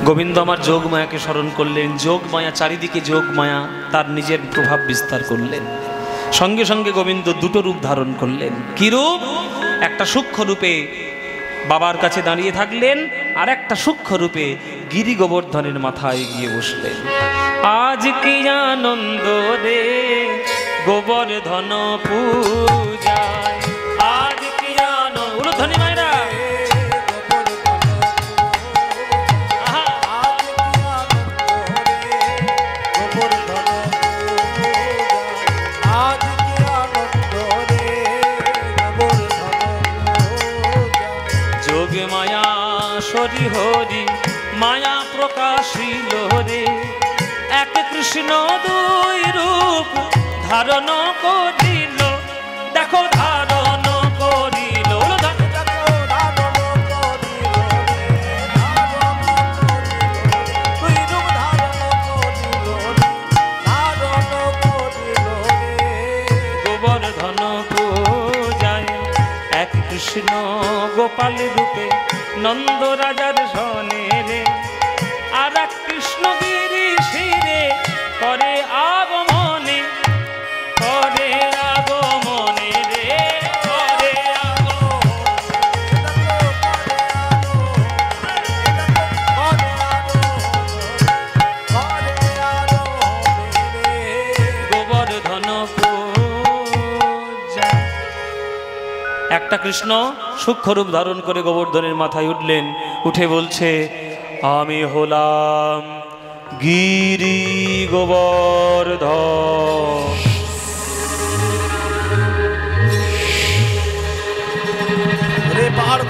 গোবিন্দ আমার যোগ মায়াকে স্মরণ করলেন। যোগ মায়া, চারিদিকে যোগ মায়া তার নিজের প্রভাব বিস্তার করলেন। সঙ্গে সঙ্গে গোবিন্দ দুটো রূপ ধারণ করলেন। কি রূপ? একটা সূক্ষ্ম রূপে বাবার কাছে দাঁড়িয়ে থাকলেন, আর একটা সূক্ষ্ম রূপে গিরি গোবর্ধনের মাথায় গিয়ে বসলেন। আজ কি আনন্দ রে গোবর্ধন পূজায়, আজ কি আনন্দ। উলুধ্বনি মায়েরা, যোগ মায়া সরি হরি মায়া প্রকাশিল রে, এক কৃষ্ণ দুই রূপ ধারণ করিল। দেখো ধারণ করিল, গোবর্ধন পূজায় এক কৃষ্ণ গোপাল রূপে নন্দ রাজার সনে রে, আর এক কৃষ্ণ গিরি শিরে করে আগমনে, করে আগমনে রে, করে গোবর্ধন পূজা। একটা কৃষ্ণ সূক্ষ্ম রূপ ধারণ করে গোবর্ধনের মাথায় উঠলেন, উঠে বলছে, আমি হলাম গিরি গোবর্ধন।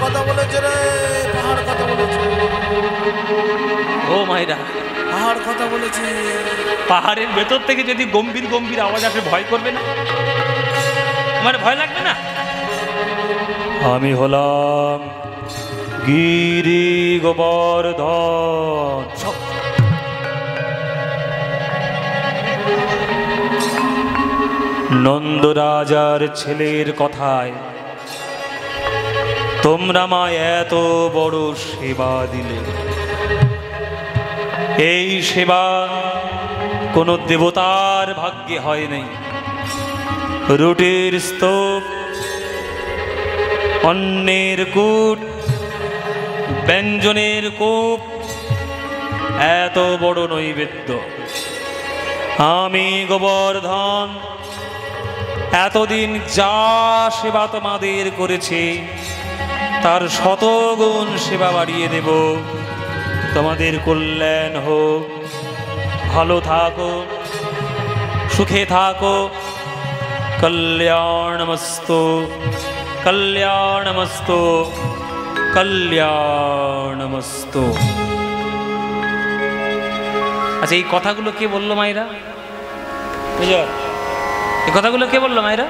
কথা বলেছে রে, পাহাড় কথা বলেছে, ও মায়েরা পাহাড় কথা বলেছে। পাহাড়ের ভেতর থেকে যদি গম্ভীর গম্ভীর আওয়াজ আসে ভয় করবে না? আমার ভয় লাগবে না? আমি হলাম গিরি গোবর্ধন। নন্দ রাজার ছেলের কথায় তোমরা আমায় এত বড় সেবা দিলে। এই সেবা কোনো দেবতার ভাগ্যে হয় নাই। রুটির স্তূপ, অন্নের কূট, ব্যঞ্জনের কূপ, এত বড় নৈবেদ্য আমি গোবর্ধন এতদিন যা সেবা তোমাদের করেছি তার শতগুণ সেবা বাড়িয়ে দেব। তোমাদের কল্যাণ হোক, ভালো থাকো, সুখে থাকো। কল্যাণমস্তু, কল্যাণমস্তু, কল্যাণমস্তু। আচ্ছা, এই কথাগুলো কে বললো মায়েরা? বুঝো, এই কথাগুলো কে বললো মায়েরা?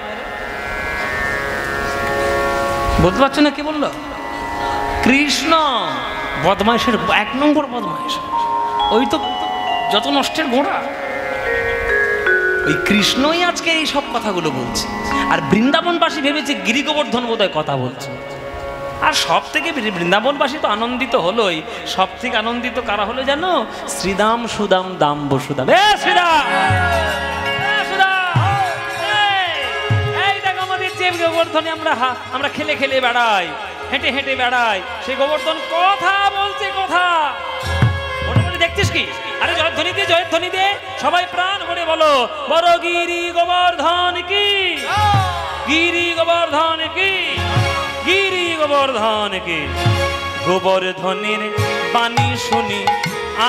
বলতে পারছো না কে বললো? কৃষ্ণ। বদমাইশের 1 নম্বর বদমাইশ, ওই তো যত নষ্টের গোড়া, ওই কৃষ্ণই আজকে এই সব কথাগুলো বলছে। আর বৃন্দাবনবাসী ভেবেছে গিরি গোবর্ধন বোধহয় কথা বলছে। আর সব থেকে বৃন্দাবনবাসী তো আনন্দিত হলোই, সব থেকে আনন্দিত কারা হলো জানো? শ্রীদাম সুদাম দাম বসুদাম। শ্রীদাম, এই দেখ আমাদের যে গোবর্ধনে আমরা খেলে খেলে বেড়াই, হেঁটে হেঁটে বেড়াই, সেই গোবর্ধন কথা বলছে। কথা মনে মনে দেখছিস কি? আরে জয়ধ্বনি দে, জয়ধ্বনি দে, সবাই প্রাণ ভরে বলো, বড় গিরি গোবর্ধন কি, গিরি গোবর্ধন কি, গিরি গোবর্ধন কি। গোবর্ধনের বাণী শুনি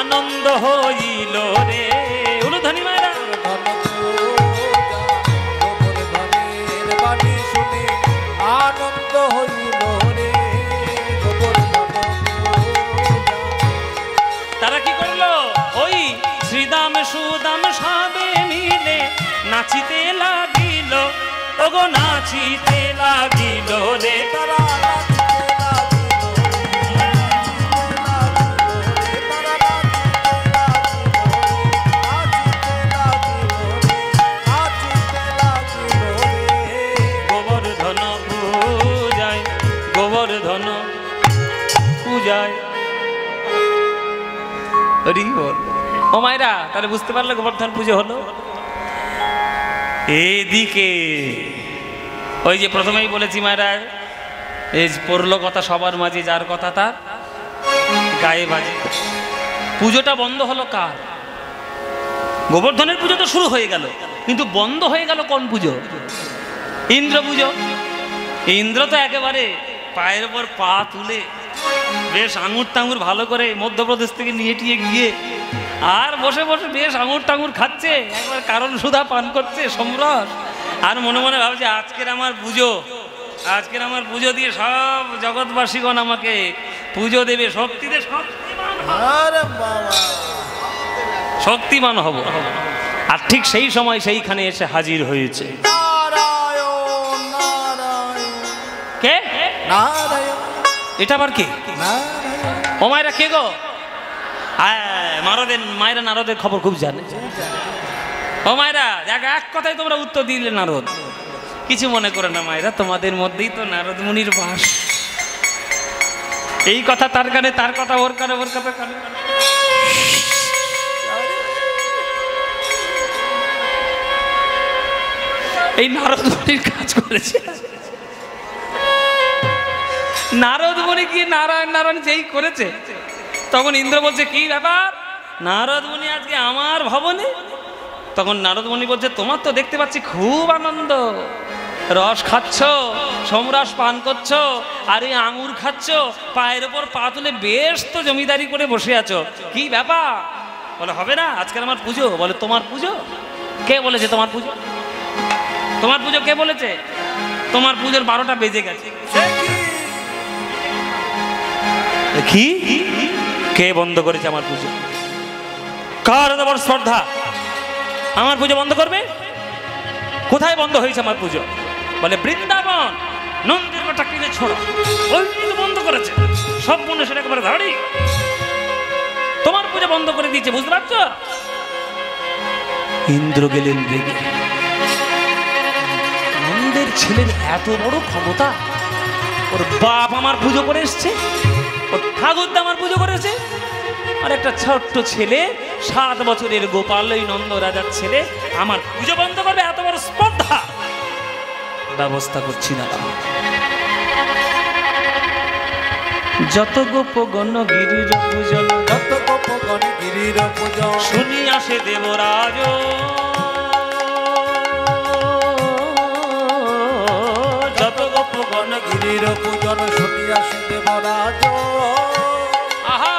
আনন্দ হইল রে। উলুধ্বনি মায়েরা, গোবর্ধনের বাণী শুনে আনন্দ হইল রে। তারা কি করলো? ওই শ্রীদাম সুদাম সবে মিলে নাচিতে লাগিল, ওগো নাচিতে লাগিল রে। তারা গোবর্ধন পূজায়, গোবর্ধন পূজায়। ও মায়েরা, তাহলে বুঝতে পারলে গোবর্ধন পুজো হলো। এদিকে ওই যে প্রথমেই বলেছি মায়েরা, এই পড়লো কথা সবার মাঝে, যার কথা তার গায়ে বাজে। পুজোটা বন্ধ হলো কার? গোবর্ধনের পুজো তো শুরু হয়ে গেল, কিন্তু বন্ধ হয়ে গেল কোন পুজো? ইন্দ্র পুজো। ইন্দ্র তো একেবারে পায়ের উপর পা তুলে বেশ আঙুর টাঙুর ভালো করে মধ্যপ্রদেশ থেকে নিয়ে টিয়ে গিয়ে আর বসে বসে বেশ আঙুর টাঙুর খাচ্ছে, একবার কারণ সুধা পান করছে, সমরস। আর মনে মনে ভাবছে আজকের আমার পুজো, আজকের আমার পুজো দিয়ে সব জগৎবাসীগণ আমাকে পুজো দেবে, শক্তিতে শক্তিমান হব। আর ঠিক সেই সময় সেইখানে এসে হাজির হয়েছে কে? এটা আবার কে? ও মায়েরা কে গো? মায়েরা নারদের খবর খুব জানে। ও মায়েরা, এক কথায় তোমরা উত্তর দিলে নারদ। কিছু মনে করে না মায়েরা, তোমাদের মধ্যেই তো নারদ মুনির বাস। এই কথা তার কানে, তার কথা ওর কানে, ওর কথা কানে। এই নারদ মুনির কাজ করেছে। নারদ মুনি কি নারায়ণ নারায়ণ যেই করেছে, তখন ইন্দ্র বলছে কি ব্যাপার নারদ মুনি আজকে আমার ভবনে? তখন নারদ মুনি বলছে তোমার তো দেখতে পাচ্ছি খুব আনন্দ, রস খাচ্ছ, সমরস পান করছো, আর এই আঙুর খাচ্ছ, পায়ের ওপর পা তুলে বেশ তো জমিদারি করে বসে আছো, কি ব্যাপার? বলে হবে না, আজকের আমার পুজো। বলে তোমার পুজো? কে বলেছে তোমার পুজো? তোমার পুজো কে বলেছে? তোমার পুজোর 12টা বেজে গেছে। কি কে বন্ধ করেছে আমার পুজো? কার এত বড় শ্রদ্ধা আমার পুজো বন্ধ করবে? কোথায় বন্ধ হয়েছে আমার পুজো? বলে বৃন্দাবন নন্দের বাটা কিনে ছোড়ো, ওই তো বন্ধ করেছে। সব মনে সেটা একেবারে ধাড়ি, তোমার পুজো বন্ধ করে দিয়েছে, বুঝতে পারছো? ইন্দ্র গেলেন রেগে। নন্দের ছেলের এত বড় ক্ষমতা, ওর বাপ আমার পুজো করে এসছে, ওর ঠাকুরদা আমার পুজো করেছে, আর একটা ছোট্ট ছেলে 7 বছরের গোপাল, ওই নন্দ রাজার ছেলে আমার পুজো বন্ধ করবে? এত বড় স্পর্ধা! ব্যবস্থা করছি না। যত গোপগণ গিরির পূজন, যত গোপগণ গিরির পূজন, শুনি আসে দেবরাজ। যত গোপগণ গিরির পূজন, শুনি আসে দেবরাজ। আহা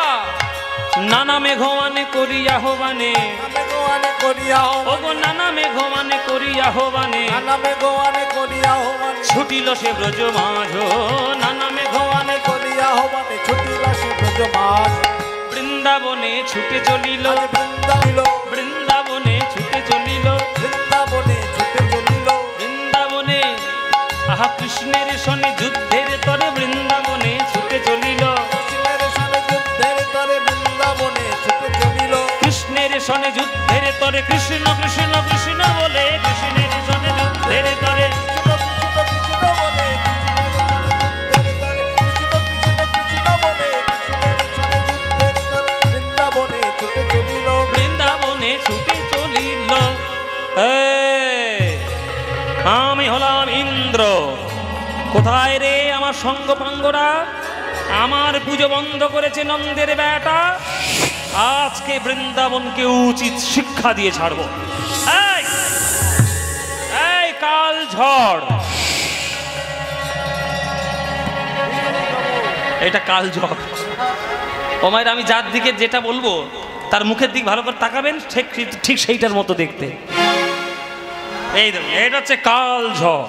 নানা মেঘমানে করিয়া হবানে, মেঘোয়ানে করিয়া ওগো নানা মেঘমানে করিয়া হবানে, নানা মেঘোয়ানে করিয়া হবানে, ছুটিল সে ব্রজ মাঝ। নানা মেঘোয়ানে করিয়া হবানে, ছুটিল সে ব্রজ মাঝ। বৃন্দাবনে ছুটে চলিল, বৃন্দাবনে ছুটে চলিল, বৃন্দাবনে ছুটে চলিল। বৃন্দাবনে আহা কৃষ্ণের সনে যুদ্ধের তরে বৃন্দাবনে ছুটে চলিল, কৃষ্ণের সনে যুদ্ধের তরে বৃন্দাবনে ছুটে চলিল। কৃষ্ণের সনে যুদ্ধের তরে, কৃষ্ণ কৃষ্ণ কৃষ্ণ বলে কৃষ্ণের সনে যুদ্ধের তরে, বৃন্দাবনে ছুটে চলিল। আমি হলাম ইন্দ্র, কোথায় রে আমার সঙ্গ পাঙ্গরা? আমার পুজো বন্ধ করেছে নন্দের বেটা, আজকে বৃন্দাবনকে উচিত শিক্ষা দিয়ে ছাড়বো। এই কাল ঝড়, এটা কাল ঝড়। ও মায়ের, আমি যার দিকে যেটা বলবো তার মুখের দিক ভালো করে তাকাবেন, ঠিক সেইটার মতো দেখতে। এই দেখুন, এটা হচ্ছে কাল ঝড়,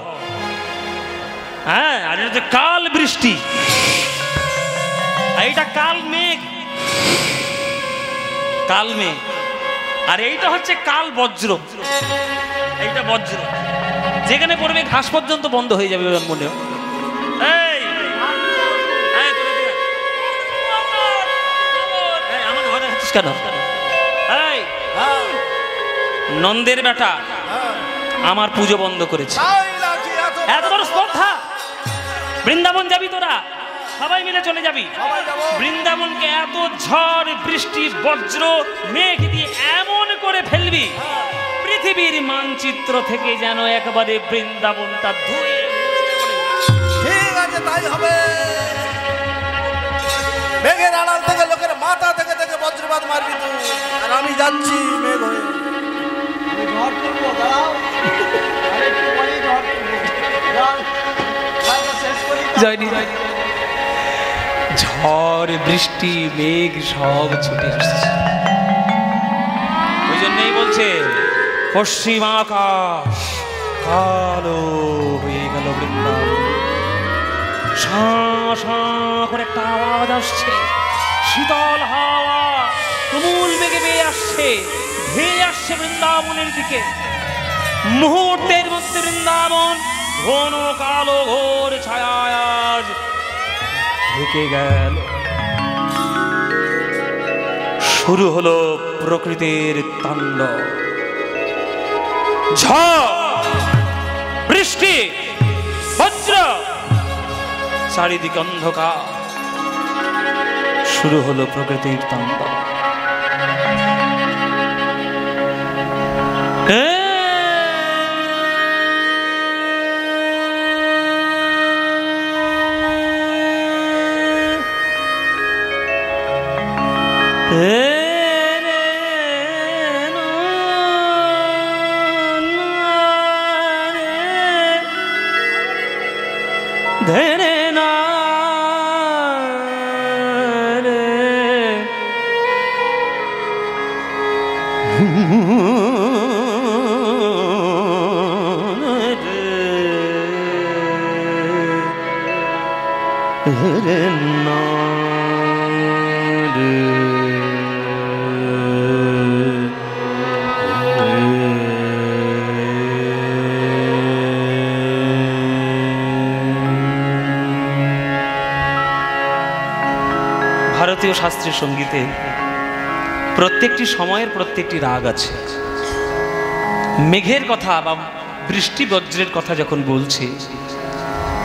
হ্যাঁ, আর এটা হচ্ছে কাল বৃষ্টি, এইটা কাল মেঘ, কাল মেঘ, আর এইটা হচ্ছে কাল বজ্র। এইটা বজ্র, যেখানে পড়বে ঘাস পর্যন্ত বন্ধ হয়ে যাবে মনে হয়। আমার ঘরে আছিস কেন? এই নন্দের বেটা আমার পুজো বন্ধ করেছে, এত বড় স্পর্ধা! বৃন্দাবন যাবি তোরা, সবাই মিলে চলে যাবি বৃন্দাবনকে, এত ঝড় বৃষ্টি বজ্র মেঘ দিয়ে এমন করে ফেলবি পৃথিবীর মানচিত্র থেকে যেন একবারে বৃন্দাবনটা ধুয়ে। ঠিক আছে, তাই হবে। মেঘের আড়াল থেকে লোকের মাথা থেকে থেকে বজ্রপাত মারবি তুই, আর আমি যাচ্ছি মেঘ হয়ে। জয়নি জয়নি, ঝড় বৃষ্টি মেঘ সব ছুটে আসছে। ওই জন্যই বলছে পশ্চিম আকাশ কালো হয়ে গেল বৃন্দাবন, শাঁ শাঁ করে একটা আওয়াজ আসছে, শীতল হাওয়া তুমুল বেগে বেয়ে আসছে, ধেয়ে আসছে বৃন্দাবনের দিকে। মুহূর্তের মধ্যে বৃন্দাবন ঘন কালো ঘোর ছায়ায় আজ ঢেকে গেল। শুরু হলো প্রকৃতির তাণ্ডব, ঝড় বৃষ্টি বজ্র, চারিদিকে অন্ধকার, শুরু হলো প্রকৃতির তাণ্ডব। ধরে না রে ধরে না ভারতীয় শাস্ত্রীয় সঙ্গীতে প্রত্যেকটি সময়ের প্রত্যেকটি রাগ আছে। মেঘের কথা বা বৃষ্টি বজ্রের কথা যখন বলছি,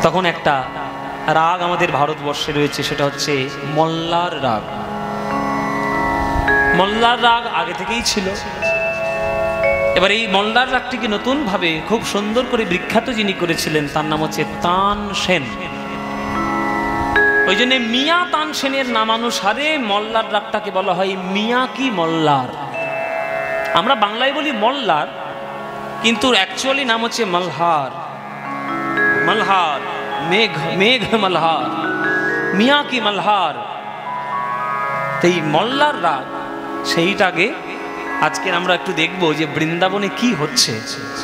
তখন একটা রাগ আমাদের ভারতবর্ষে রয়েছে, সেটা হচ্ছে মল্লার রাগ। মল্লার রাগ আগে থেকেই ছিল। এবার এই মল্লার রাগটিকে নতুনভাবে খুব সুন্দর করে বিখ্যাত যিনি করেছিলেন, তার নাম হচ্ছে তানসেন। ওই জন্য মিয়া তানসেনের নামানুসারে মল্লার রাগটাকে বলা হয় মিয়াকি মল্লার। আমরা বাংলায় বলি মল্লার, কিন্তু অ্যাকচুয়ালি নাম হচ্ছে মলহার। মলহার, মেঘ, মেঘ মলহার, মিয়াকি মলহার। এই মল্লার রাগ, সেইটাকে আজকে আমরা একটু দেখব যে বৃন্দাবনে কি হচ্ছে,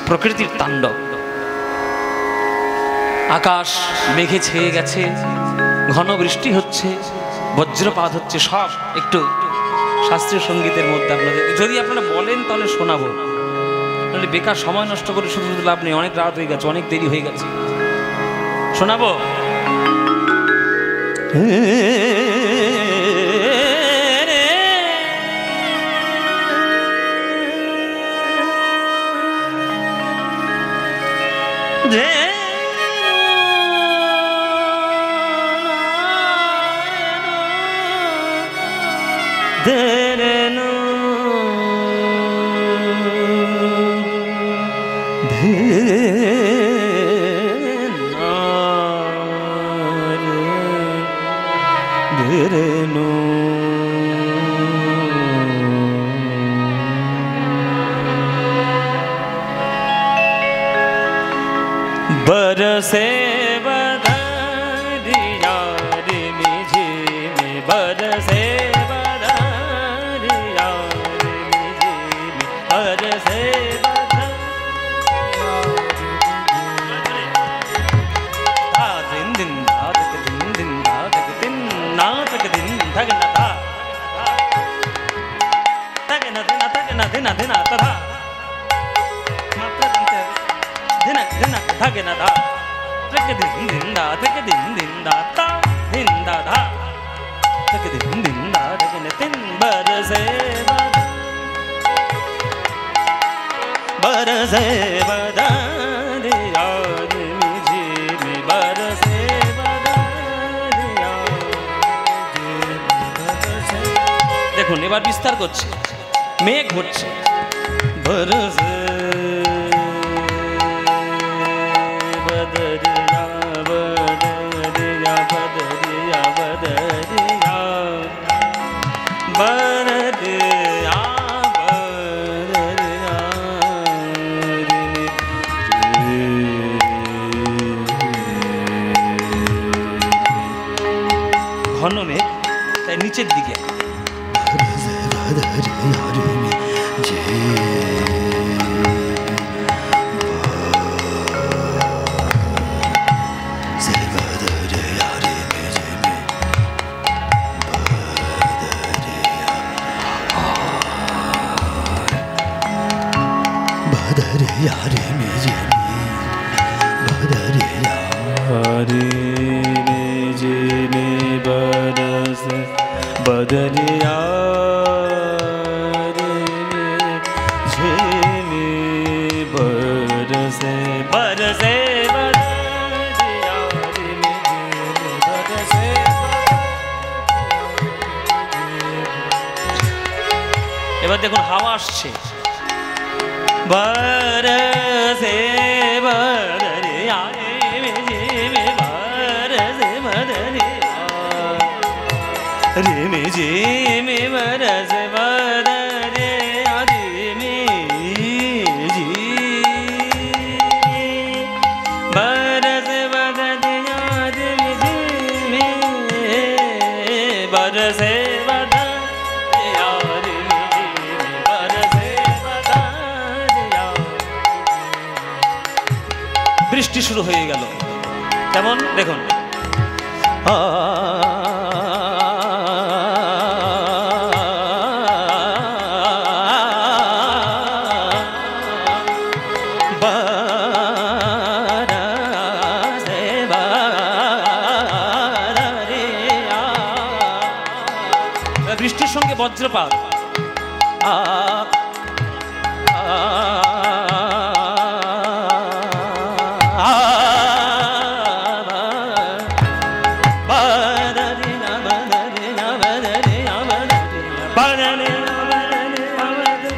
প্রকৃতির তাণ্ডব। আকাশ মেঘে ছেয়ে গেছে, ঘন বৃষ্টি হচ্ছে, বজ্রপাত হচ্ছে, সব একটু শাস্ত্রীয় সঙ্গীতের মধ্যে আপনাদের যদি আপনারা বলেন তাহলে শোনাবো, তাহলে বেকার সময় নষ্ট করে শুধু লাভ নেই। অনেক রাত হয়ে গেছে, অনেক দেরি হয়ে গেছে, শোনাবো। बरसे बदरिया रिमि झिमि, बरसे बदरिया रिमि झिमि, बरसे बदरिया दिन दिन धातक दिन दिन धातक दिन नातक दिन धगन धा धगन दिना धगन दिना दिना तथा धगन धा धग दिन दिन दा धग दिन दिन दा ता दिन दा धा धग दिन दिन दा धगन दिन बरसे बरसे बदरिया रिमि झिमि, बरसे बदरिया रिमि बरसे। দেখুন এবার বিস্তার করছে, মেঘ হচ্ছে, বরসে ঘন মেঘ, তাই নিচের দিকে बदरिया झिमि, बरसे बरसे बदरिया रिमि झिमि, बरसे। এবার দেখুন হাওয়া আসছে, बरसे बदरिया रिमि झिमि, बरसे बदरिया रिमि झिमि, बरसे बदरिया रिमि झिमि, बरसे बदरिया रिमि झिमि, बरसे बदरिया रिमि झिमि, बरसे बदरिया। বৃষ্টি শুরু হয়ে গেল, কেমন দেখুন। বজ্রপাত।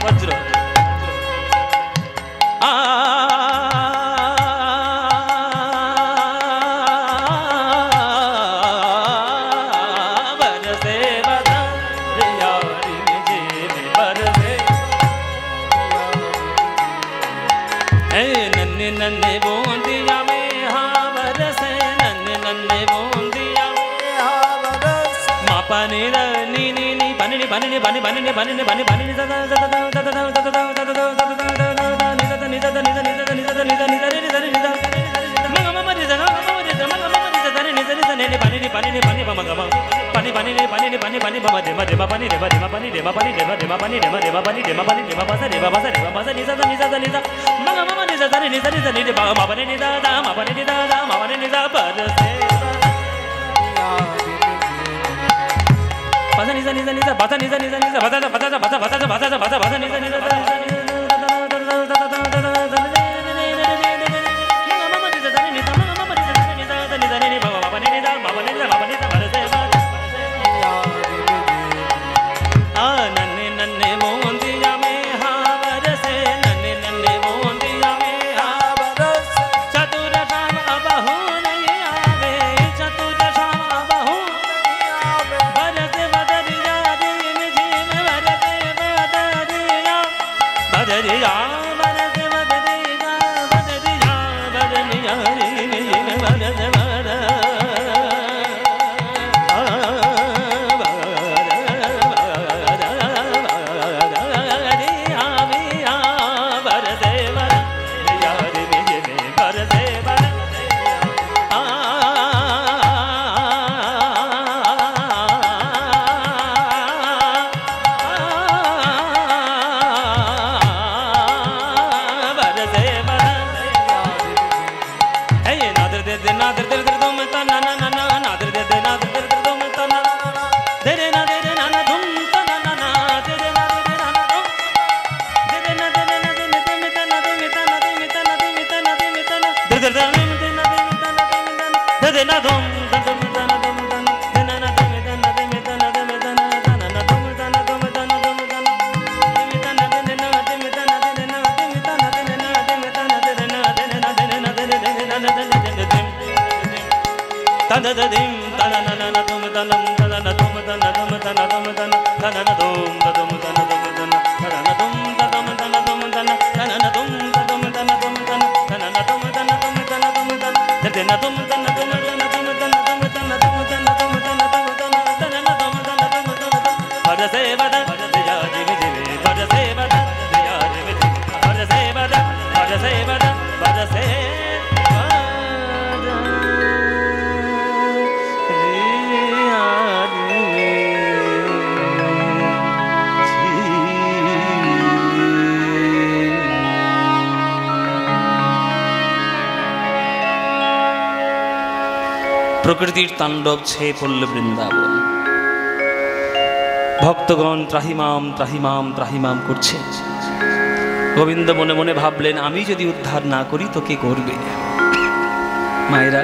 বজ্র नन्हे बूंदिया में हाँ बरसे, नन्हे नन्हे बूंदिया में हाँ बरसे। मा पानी नी नी नी पानी नी पानी नी पानी पानी नी पानी नी पानी पानी नी दा दा दा दा दा दा दा दा दा दा दा दा नी दा दा नी दा नी दा नी दा नी दा नी दा नी दा नी दा मंगा ममा नी दा मंगा ममा नी दा मंगा ममा नी दा नी दा नी दा नी पानी नी पानी नी पानी ममा गमा पानी पानी नी पानी नी पानी पानी ममा दे मा पानी दे मा पानी दे मा पानी दे मा पानी दे मा पानी दे मा पानी दे मा पासा दे मा पासा दे मा पासा नी दा नी दा नी दा मंगा ममा नी दा नी दा नी दा नी दा मा पानी नी दा दा मा पानी नी दा दा मा पानी नी दा बरसे पासा नी दा नी दा नी दा पासा नी दा नी दा नी दा पासा पासा पासा पासा पासा पासा पासा नी दा नी दा প্রকৃতির তাণ্ডব ছেয়ে পড়ল বৃন্দাবন। ভক্তগণ ত্রাহিমাম ত্রাহিমাম ত্রাহিমাম করছে। গোবিন্দ মনে মনে ভাবলেন, আমি যদি উদ্ধার না করি তো কে করবে? মায়েরা,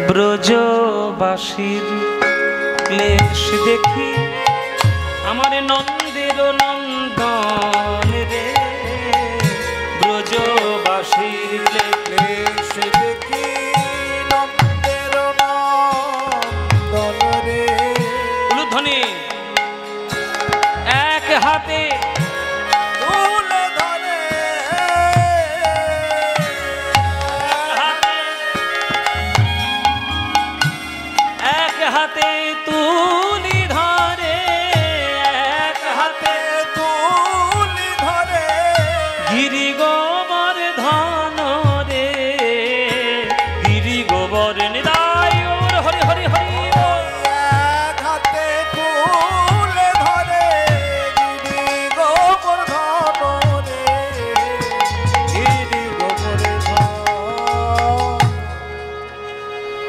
ব্রজবাসীর ক্লেশ দেখি আমার নন্দের নন্দন রে, ব্রজবাসীর ক্লেশ দেখি এক হাতে তুলে ধরে, এক হাতে তুলি ধরে, এক হাতে তুলি ধরে গিরি গোবর ধন রে, গিরি গোবর নিদায় হরি হরি হরি।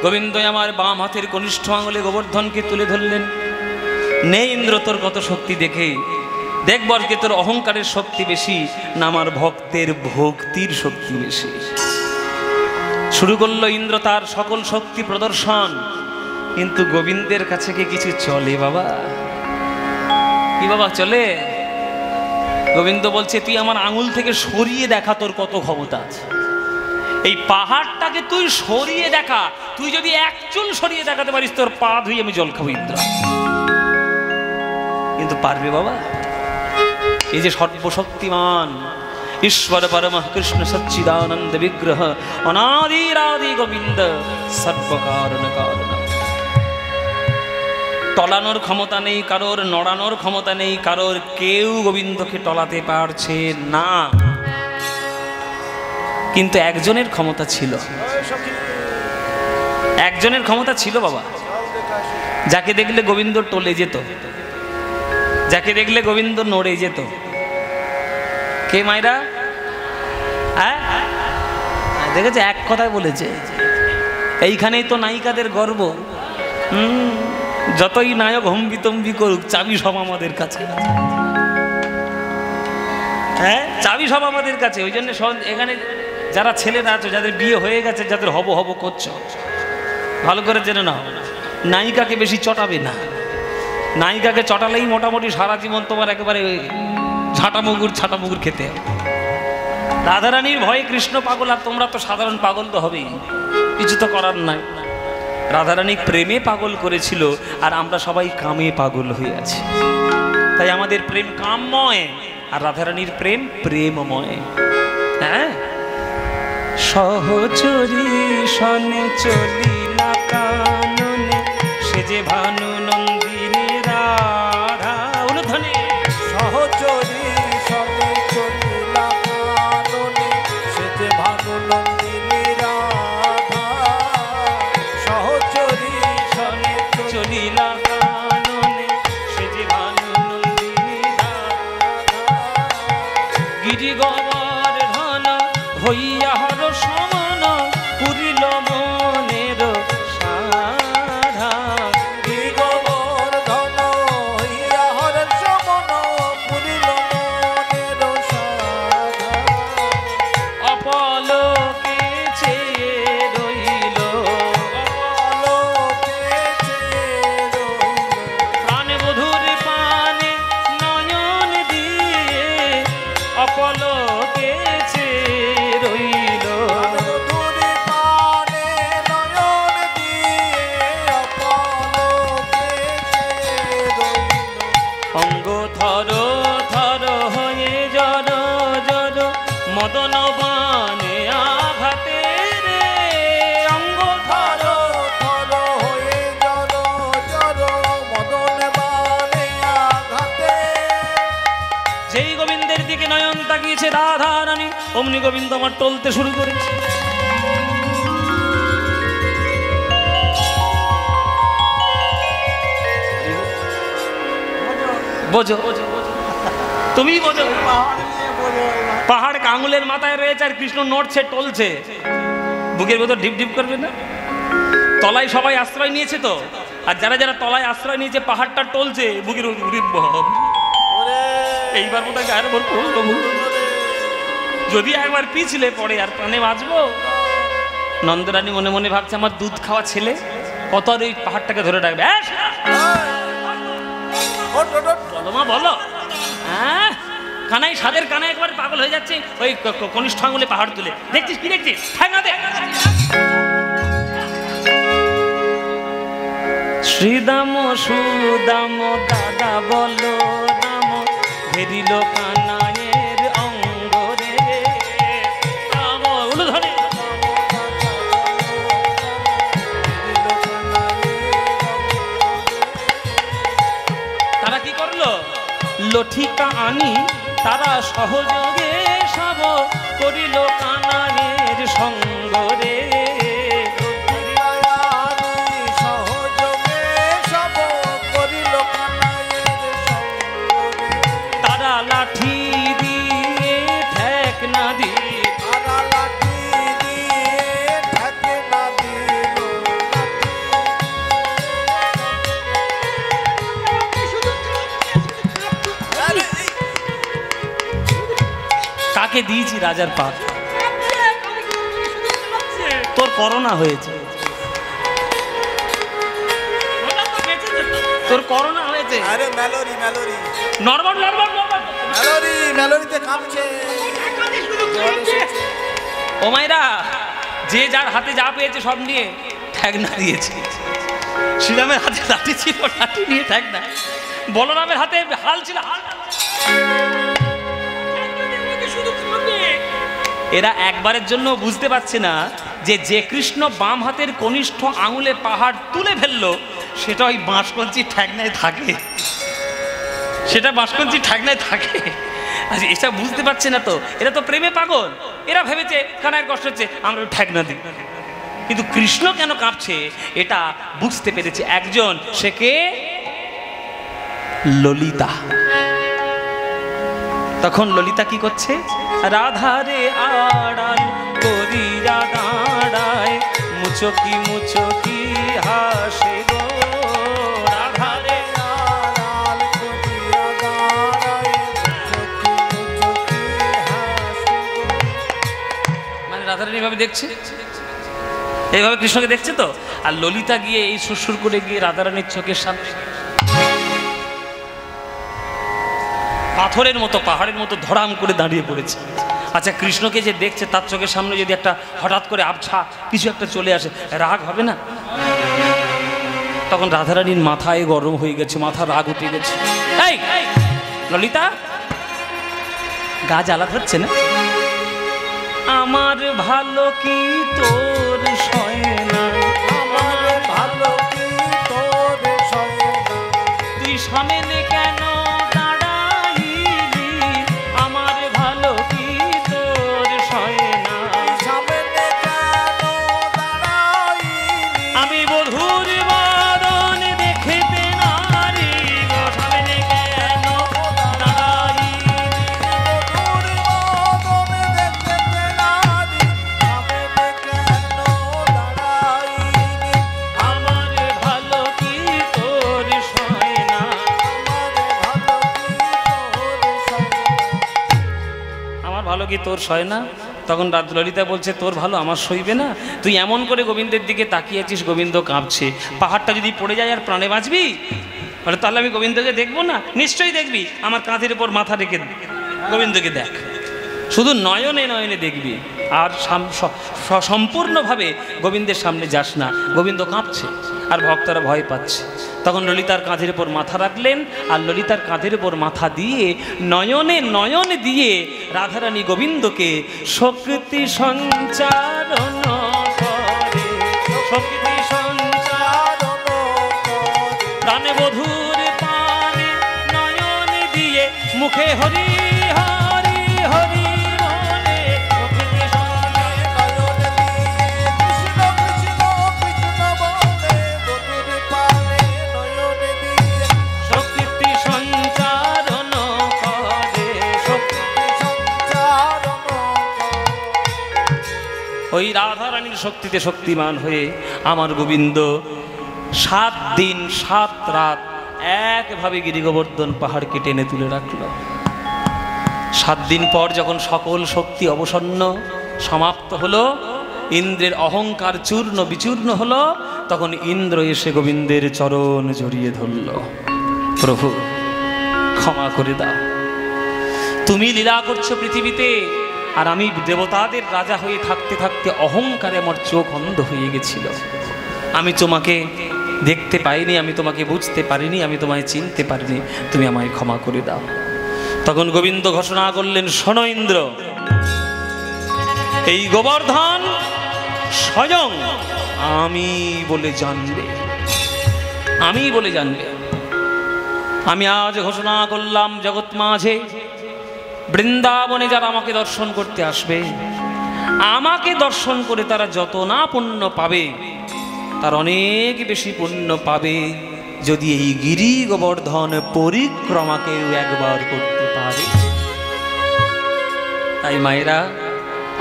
গোবিন্দ আমার বাম হাতের কনিষ্ঠ আঙুলে গোবর্ধনকে তুলে ধরলেন। নেই ইন্দ্র তোর কত শক্তি দেখে, দেখব আজকে তোর অহংকারের শক্তি বেশি না আমার ভক্তের ভক্তির শক্তি বেশি। শুরু করলো ইন্দ্র তার সকল শক্তি প্রদর্শন, কিন্তু গোবিন্দের কাছে কি কিছু চলে বাবা? কি বাবা চলে? গোবিন্দ বলছে তুই আমার আঙুল থেকে সরিয়ে দেখা তোর কত ক্ষমতা আছে। এই পাহাড়টাকে তুই সরিয়ে দেখা, তুই যদি এক চুল সরিয়ে দেখাতে পারিস তোর পা ধুই আমি জল খাবো ইন্দ্র। কিন্তু পারবে বাবা? এই যে সর্বশক্তিমান ঈশ্বর পরম কৃষ্ণ সচ্চিদানন্দ বিগ্রহ অনাদিরাদি গোবিন্দ সর্বকারণ কারণ, টলানোর ক্ষমতা নেই কারোর, নড়ানোর ক্ষমতা নেই কারোর, কেউ গোবিন্দকে টলাতে পারছে না। কিন্তু একজনের ক্ষমতা ছিল, একজনের ক্ষমতা ছিল বাবা, যাকে দেখলে গোবিন্দ টলে যেত, যাকে দেখলে গোবিন্দ নড়ে যেত। কে মাইরা? হ্যাঁ দেখেছে, এক কথায় বলেছে, এইখানেই তো নায়িকাদের গর্ব। যতই নায়ক হম্বিতম্বি করুক, চাবি সব আমাদের কাছে। হ্যাঁ চাবি সব আমাদের কাছে। ওই জন্য এখানে যারা ছেলেরা আছো, যাদের বিয়ে হয়ে গেছে, যাদের হব হব করছো, ভালো করে জেনে নাও, নায়িকাকে বেশি চটাবে না। নায়িকাকে চটালেই মোটামুটি সারা জীবন তোমার একেবারে ছাটামুগুর খেতে হবে। রাধারানীর ভয়ে কৃষ্ণ পাগল, আর তোমরা তো সাধারণ পাগল তো হবেই, কিছু তো করার নাই। রাধারানী প্রেমে পাগল করেছিল, আর আমরা সবাই কামে পাগল হয়ে আছি। তাই আমাদের প্রেম কামময়, আর রাধারানীর প্রেম প্রেমময়। হ্যাঁ সহচরী সনে চলিলা কাননে, সে যে ভানু নন্দিনী রাধা। অনুধ্বনি সহচরী সনে চলিলা কাননে, সে যে ভানু নন্দিনী রাধা। সহচরী সনে চলিলা কাননে, সে যে ভানু নন্দিনী রাধা। গিরি গবর ধন হইয়া হর সমান, পুরিল মনের সাধা। গিরি গবর ধন হইয়া হর সমান, পুরিল মনের সাধা। অপলোকে চেয়ে রইল, অপলোকে চেয়ে রইল। প্রাণবধূর পানে নয়ন দিয়ে, অপলোকে চেয়ে রইল। মধুরে পানে নয়ন দিয়ে, অপলোকে চেয়ে রইল। অঙ্গ থর থর হয়ে জর জর, মদন বানে আঘাতে রে। অঙ্গ থর থর হয়ে জর জর, মদন বানে আঘাতে। যেই গোবিন্দের দিকে নয়ন তাকিয়েছে রাধা রানী, অমনি গোবিন্দ আমার টলতে শুরু করেছে। বোঝো তুমি বোঝো, পাহাড় নিয়ে বলো এবার। পাহাড় আঙুলের মাথায় রয়েছে, আর কৃষ্ণ নড়ছে টলছে, বুকের ভেতর ঢিপ ঢিপ করবে না? তলায় সবাই আশ্রয় নিয়েছে তো, আর যারা যারা তলায় আশ্রয় নিয়েছে পাহাড়টা টলছে, বুকের ওরে এইবার বোধ হয় গায়ের ভর পড়লো। যদি একবার পিছলে পড়ে আর প্রাণে বাঁচবো। নন্দরানী মনে মনে ভাবছে আমার দুধ খাওয়া ছেলে কত আর ওই পাহাড়টাকে ধরে রাখবে। ওঠ, ওঠ, ওঠ। বলো মা বলো। হ্যাঁ কানাই সাদের কানাই একবার পাগল হয়ে যাচ্ছে, ওই কনিষ্ঠ আঙুলে পাহাড় তুলে। দেখছিস কি দেখছিস? ঠ্যাঙা দে। শ্রীদাম সুদাম দাদা বলো রাম, ঘেরিল কানাইয়ের অঙ্গরে। ধরে তারা কি করলো? লঠিকা আনি তারা সহযোগে সব করিল কানাইয়ের সঙ্গরে। তারা লাঠি দিয়ে ঠেক না দিয়ে, কাকে দিয়েছি রাজার পাত? তোর করোনা হয়েছে, তোর করোনা হয়েছে। আরে মেলোরি মেলোরি নরমাল নরমাল নরমাল মেলোরি মেলোরিতে কাঁপছে। ও মায়েরা, যে যার হাতে যা পেয়েছে সব নিয়ে ঠ্যাগনা দিয়েছে। শ্রীরামের হাতে লাঠি ছিল, লাঠি নিয়ে ঠ্যাগনা। বলরামের হাতে হাল ছিল, হাল। এরা একবারের জন্য বুঝতে পারছে না যে যে কৃষ্ণ বাম হাতের কনিষ্ঠ আঙুলে পাহাড় তুলে ফেললো সেটা ওই বাঁশকঞ্চি ঠ্যাগনায় থাকে, সেটা বাঁশকঞ্চি ঠ্যাগনায় থাকে। আচ্ছা, এটা বুঝতে পারছে না তো, এরা তো প্রেমে পাগল। এরা ভেবেছে কানায় কষ্ট হচ্ছে, আমরা ঠ্যাগনা দিই। কিন্তু কৃষ্ণ কেন কাঁপছে এটা বুঝতে পেরেছে একজন, সে কে? ললিতা। তখন ললিতা কি করছে? রাধারে আড়াল করিয়া দাঁড়ায়, মুচকি মুচকি হাসে গো। রাধারে আড়াল করিয়া দাঁড়ায়, মুচকি মুচকি হাসে গো। মানে রাধারানী এইভাবে দেখছে, এইভাবে কৃষ্ণকে দেখছে তো। আর ললিতা গিয়ে এই সুরসুর করে গিয়ে রাধারানীর চোখের সামনে পাথরের মতো, পাহাড়ের মতো ধরাম করে দাঁড়িয়ে পড়েছে। আচ্ছা, কৃষ্ণকে যে দেখছে তার চোখের সামনে যদি একটা হঠাৎ করে আবছা কিছু একটা চলে আসে, রাগ হবে না? তখন রাধারানীর মাথায় গরম হয়ে গেছে, মাথা রাগ উঠে গেছে। এই ললিতা, গা জ্বালা ধরছে না? আমার ভালো কি তোর সয় না, আমার ভালো কি তোর সয় না, তুই সামনে কেন দাঁড়াইলি, আমার ভালো কি তোর সয় না, সামনে কেন দাঁড়াইলি, আমি বধূর বদন দেখিতে নারি, সামনে কেন দাঁড়াইলি, তোর বদন দেখতে নারী, সামনে কেন দাঁড়াইলি, আমার ভালো কি তোর সয় না, আমার ভালো কি তোর সয় না। আমার ভালো কি তোর সয় না? তখন ললিতা বলছে, তোর ভালো আমার সইবে না? তুই এমন করে গোবিন্দের দিকে তাকিয়েছিস, গোবিন্দ কাঁপছে। পাহাড়টা যদি পড়ে যায় আর প্রাণে বাঁচবি? বলে তাহলে আমি গোবিন্দকে দেখবো না? নিশ্চয়ই দেখবি। আমার কাঁধের উপর মাথা রেখে গোবিন্দকে দেখ, শুধু নয়নে নয়নে দেখবি, আর সম্পূর্ণভাবে গোবিন্দের সামনে যাস না। গোবিন্দ কাঁপছে আর ভক্তরা ভয় পাচ্ছে। তখন ললিতার কাঁধের উপর মাথা রাখলেন, আর ললিতার কাঁধের উপর মাথা দিয়ে নয়নে নয়নে দিয়ে রাধারানী গোবিন্দকে শক্তি সঞ্চারণ করে, শক্তি সঞ্চারণ প্রাণে বধূর পানে নয়ন দিয়ে, মুখে হরি হরি হরি বলে, শক্তি শক্তি সঞ্চারণ করে, ওই রাধারানীর শক্তিতে শক্তিমান হয়ে আমার গোবিন্দ 7 দিন 7 রাত একভাবে গিরিগোবর্ধন পাহাড়কে টেনে তুলে রাখল। 7 দিন পর যখন সকল শক্তি অবসন্ন সমাপ্ত হলো, ইন্দ্রের অহংকার চূর্ণ বিচূর্ণ হলো, তখন ইন্দ্র এসে গোবিন্দের চরণ জড়িয়ে ধরল। প্রভু ক্ষমা করে দাও, তুমি লীলা করছো পৃথিবীতে, আর আমি দেবতাদের রাজা হয়ে থাকতে থাকতে অহংকারে আমার চোখ অন্ধ হয়ে গেছিল। আমি তোমাকে দেখতে পাইনি, আমি তোমাকে বুঝতে পারিনি, আমি তোমায় চিনতে পারিনি, তুমি আমায় ক্ষমা করে দাও। তখন গোবিন্দ ঘোষণা করলেন, শোনো ইন্দ্র, এই গোবর্ধন স্বয়ং আমি বলে জানবে, আমি বলে জানবে। আমি আজ ঘোষণা করলাম জগৎ মাঝে, বৃন্দাবনে যারা আমাকে দর্শন করতে আসবে, আমাকে দর্শন করে তারা যত না পুণ্য পাবে, তার অনেক বেশি পুণ্য পাবে যদি এই গিরি গোবর্ধন পরিক্রমাকেও একবার করতে পারে। তাই মায়েরা,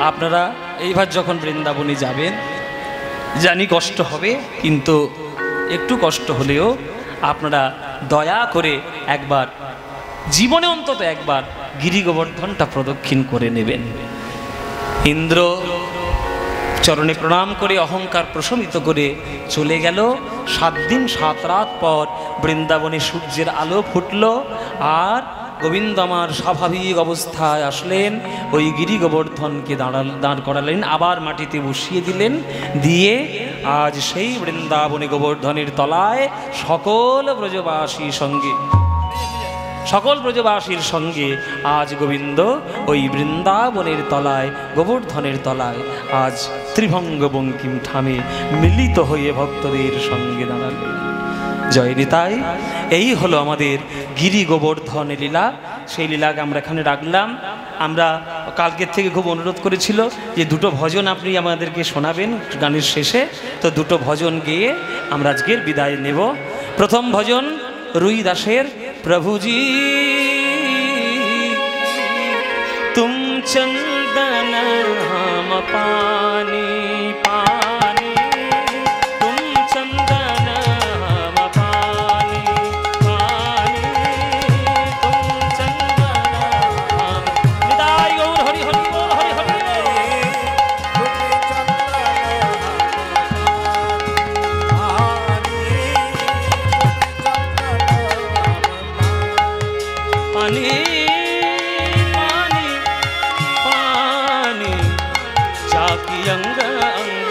আপনারা এইবার যখন বৃন্দাবনে যাবেন, জানি কষ্ট হবে, কিন্তু একটু কষ্ট হলেও আপনারা দয়া করে একবার, জীবনে অন্তত একবার গিরি গোবর্ধনটা প্রদক্ষিণ করে নেবেন। ইন্দ্র চরণে প্রণাম করে অহংকার প্রশমিত করে চলে গেল। 7 দিন 7 রাত পর বৃন্দাবনে সূর্যের আলো ফুটল, আর গোবিন্দ আমার স্বাভাবিক অবস্থায় আসলেন। ওই গিরি গোবর্ধনকে দাঁড় করালেন, আবার মাটিতে বসিয়ে দিলেন, দিয়ে আজ সেই বৃন্দাবনে গোবর্ধনের তলায় সকল ব্রজবাসীর সঙ্গে আজ গোবিন্দ ওই বৃন্দাবনের তলায়, গোবর্ধনের তলায় আজ ত্রিভঙ্গ বঙ্কিম ঠামে মিলিত হয়ে ভক্তদের সঙ্গে দাঁড়ালেন। জয় নিতাই। এই হলো আমাদের গিরি গোবর্ধনের লীলা। সেই লীলাকে আমরা এখানে রাখলাম। আমরা কালকের থেকে খুব অনুরোধ করেছিল যে 2টো ভজন আপনি আমাদেরকে শোনাবেন গানের শেষে, তো 2টো ভজন গেয়ে আমরা আজকের বিদায় নেব। প্রথম ভজন রুই দাসের প্রভুজি তুম চন্দন হাম পানি পানি, তুম চন্দন হাম পানি পানি, তুম চন্দন হাম। নিতাই গৌর হরি হরি বল, হরি হরি पानी पानी पानी, जाकी अंग अंग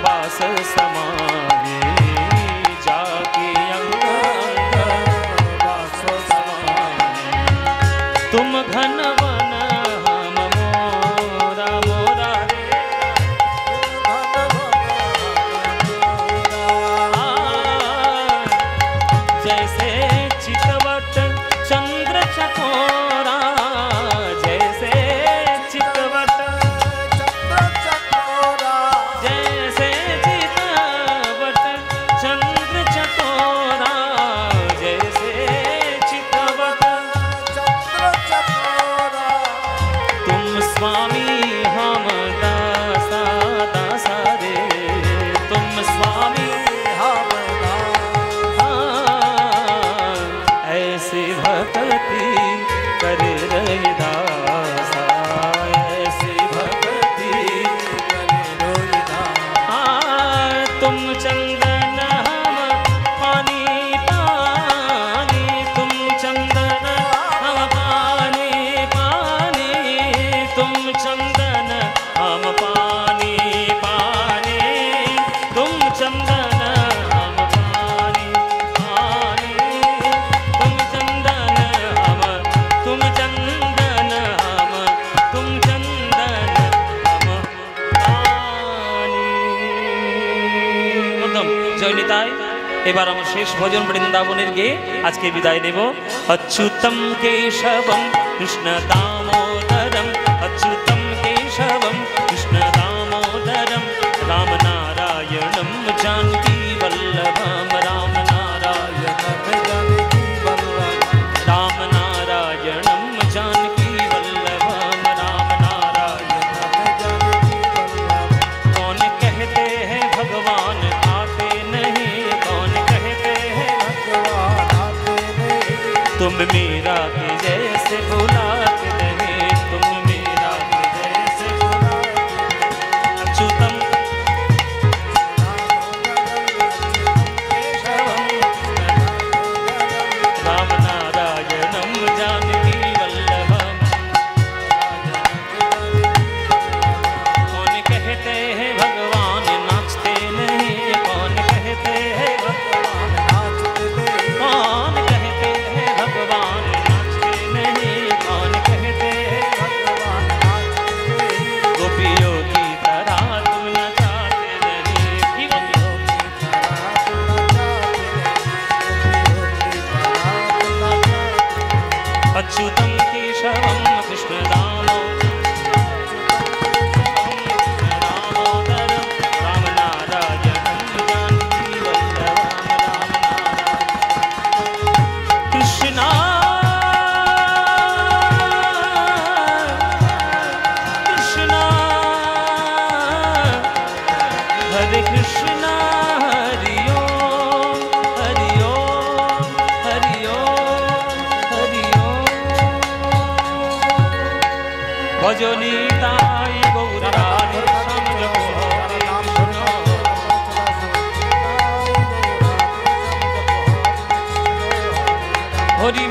बास समाये, जाकी अंग अंग बास समाये, तुम घन वन हम मोरा मोरा रे, जैसे चितवट चंद्र चकोरा, जैसे चितवट जैसे चितवट चंद्र चकोरा, जैसे चितवट तुम स्वामी हम दासा दासा रे, तुम स्वामी हम ऐसी भक्ति कर रविदासा, ऐसी भक्ति कर रविदासा। तुम चंदन हम पानी पानी, तुम चंदन हम पानी पानी, तुम चंदन हम पानी पानी, तुम चंदन हम पानी पानी, तुम चंदन हम, तुम चंदन हम, तुम चंदन हम पानी। প্রথম জয় নিতাই। এবার আমার শেষ ভজন বৃন্দাবনের গেয়ে আজকে বিদায় নেব। অচ্যুতম কেশবম কৃষ্ণ দামোদরম, অচ্যুতম কেশবম কৃষ্ণ দামোদরম, রাম নারায়ণম জানকী বল্লভম, রাম নারায়ণম জানকী বল্লভম, राम नारायणम जानकी वल्लभम, राम नारायणम जानकी वल्लभम। कौन कहते हैं भगवान आते नहीं, कौन कहते हैं भगवान आते नहीं, तुम मीरा के जैसे बुलाते नहीं, तुम मीरा के जैसे बुलाते नहीं। अच्युतम राम नारायणम जानकी वल्लभम। कौन कहते हैं भगवान नाचते नहीं, कौन कहते हैं भगवान नाचते नहीं, कौन कहते हैं भगवान नाचते नहीं, कौन कहते हैं भगवान नाचते नहीं। गोपियों की तरह तुम नचाते नहीं, गोपियों की तरह तुम नचाते नहीं। अच्युतम केशवम कृष्ण दामोदरम, राम नारायणम जानकी वल्लभम, राम नारायण कृष्णा कृष्णा हरे कृष्णा, हरि ओम हरि ओम हरि ओम हरि ओम। রজনী তাই গৌরাণী সংযম হরি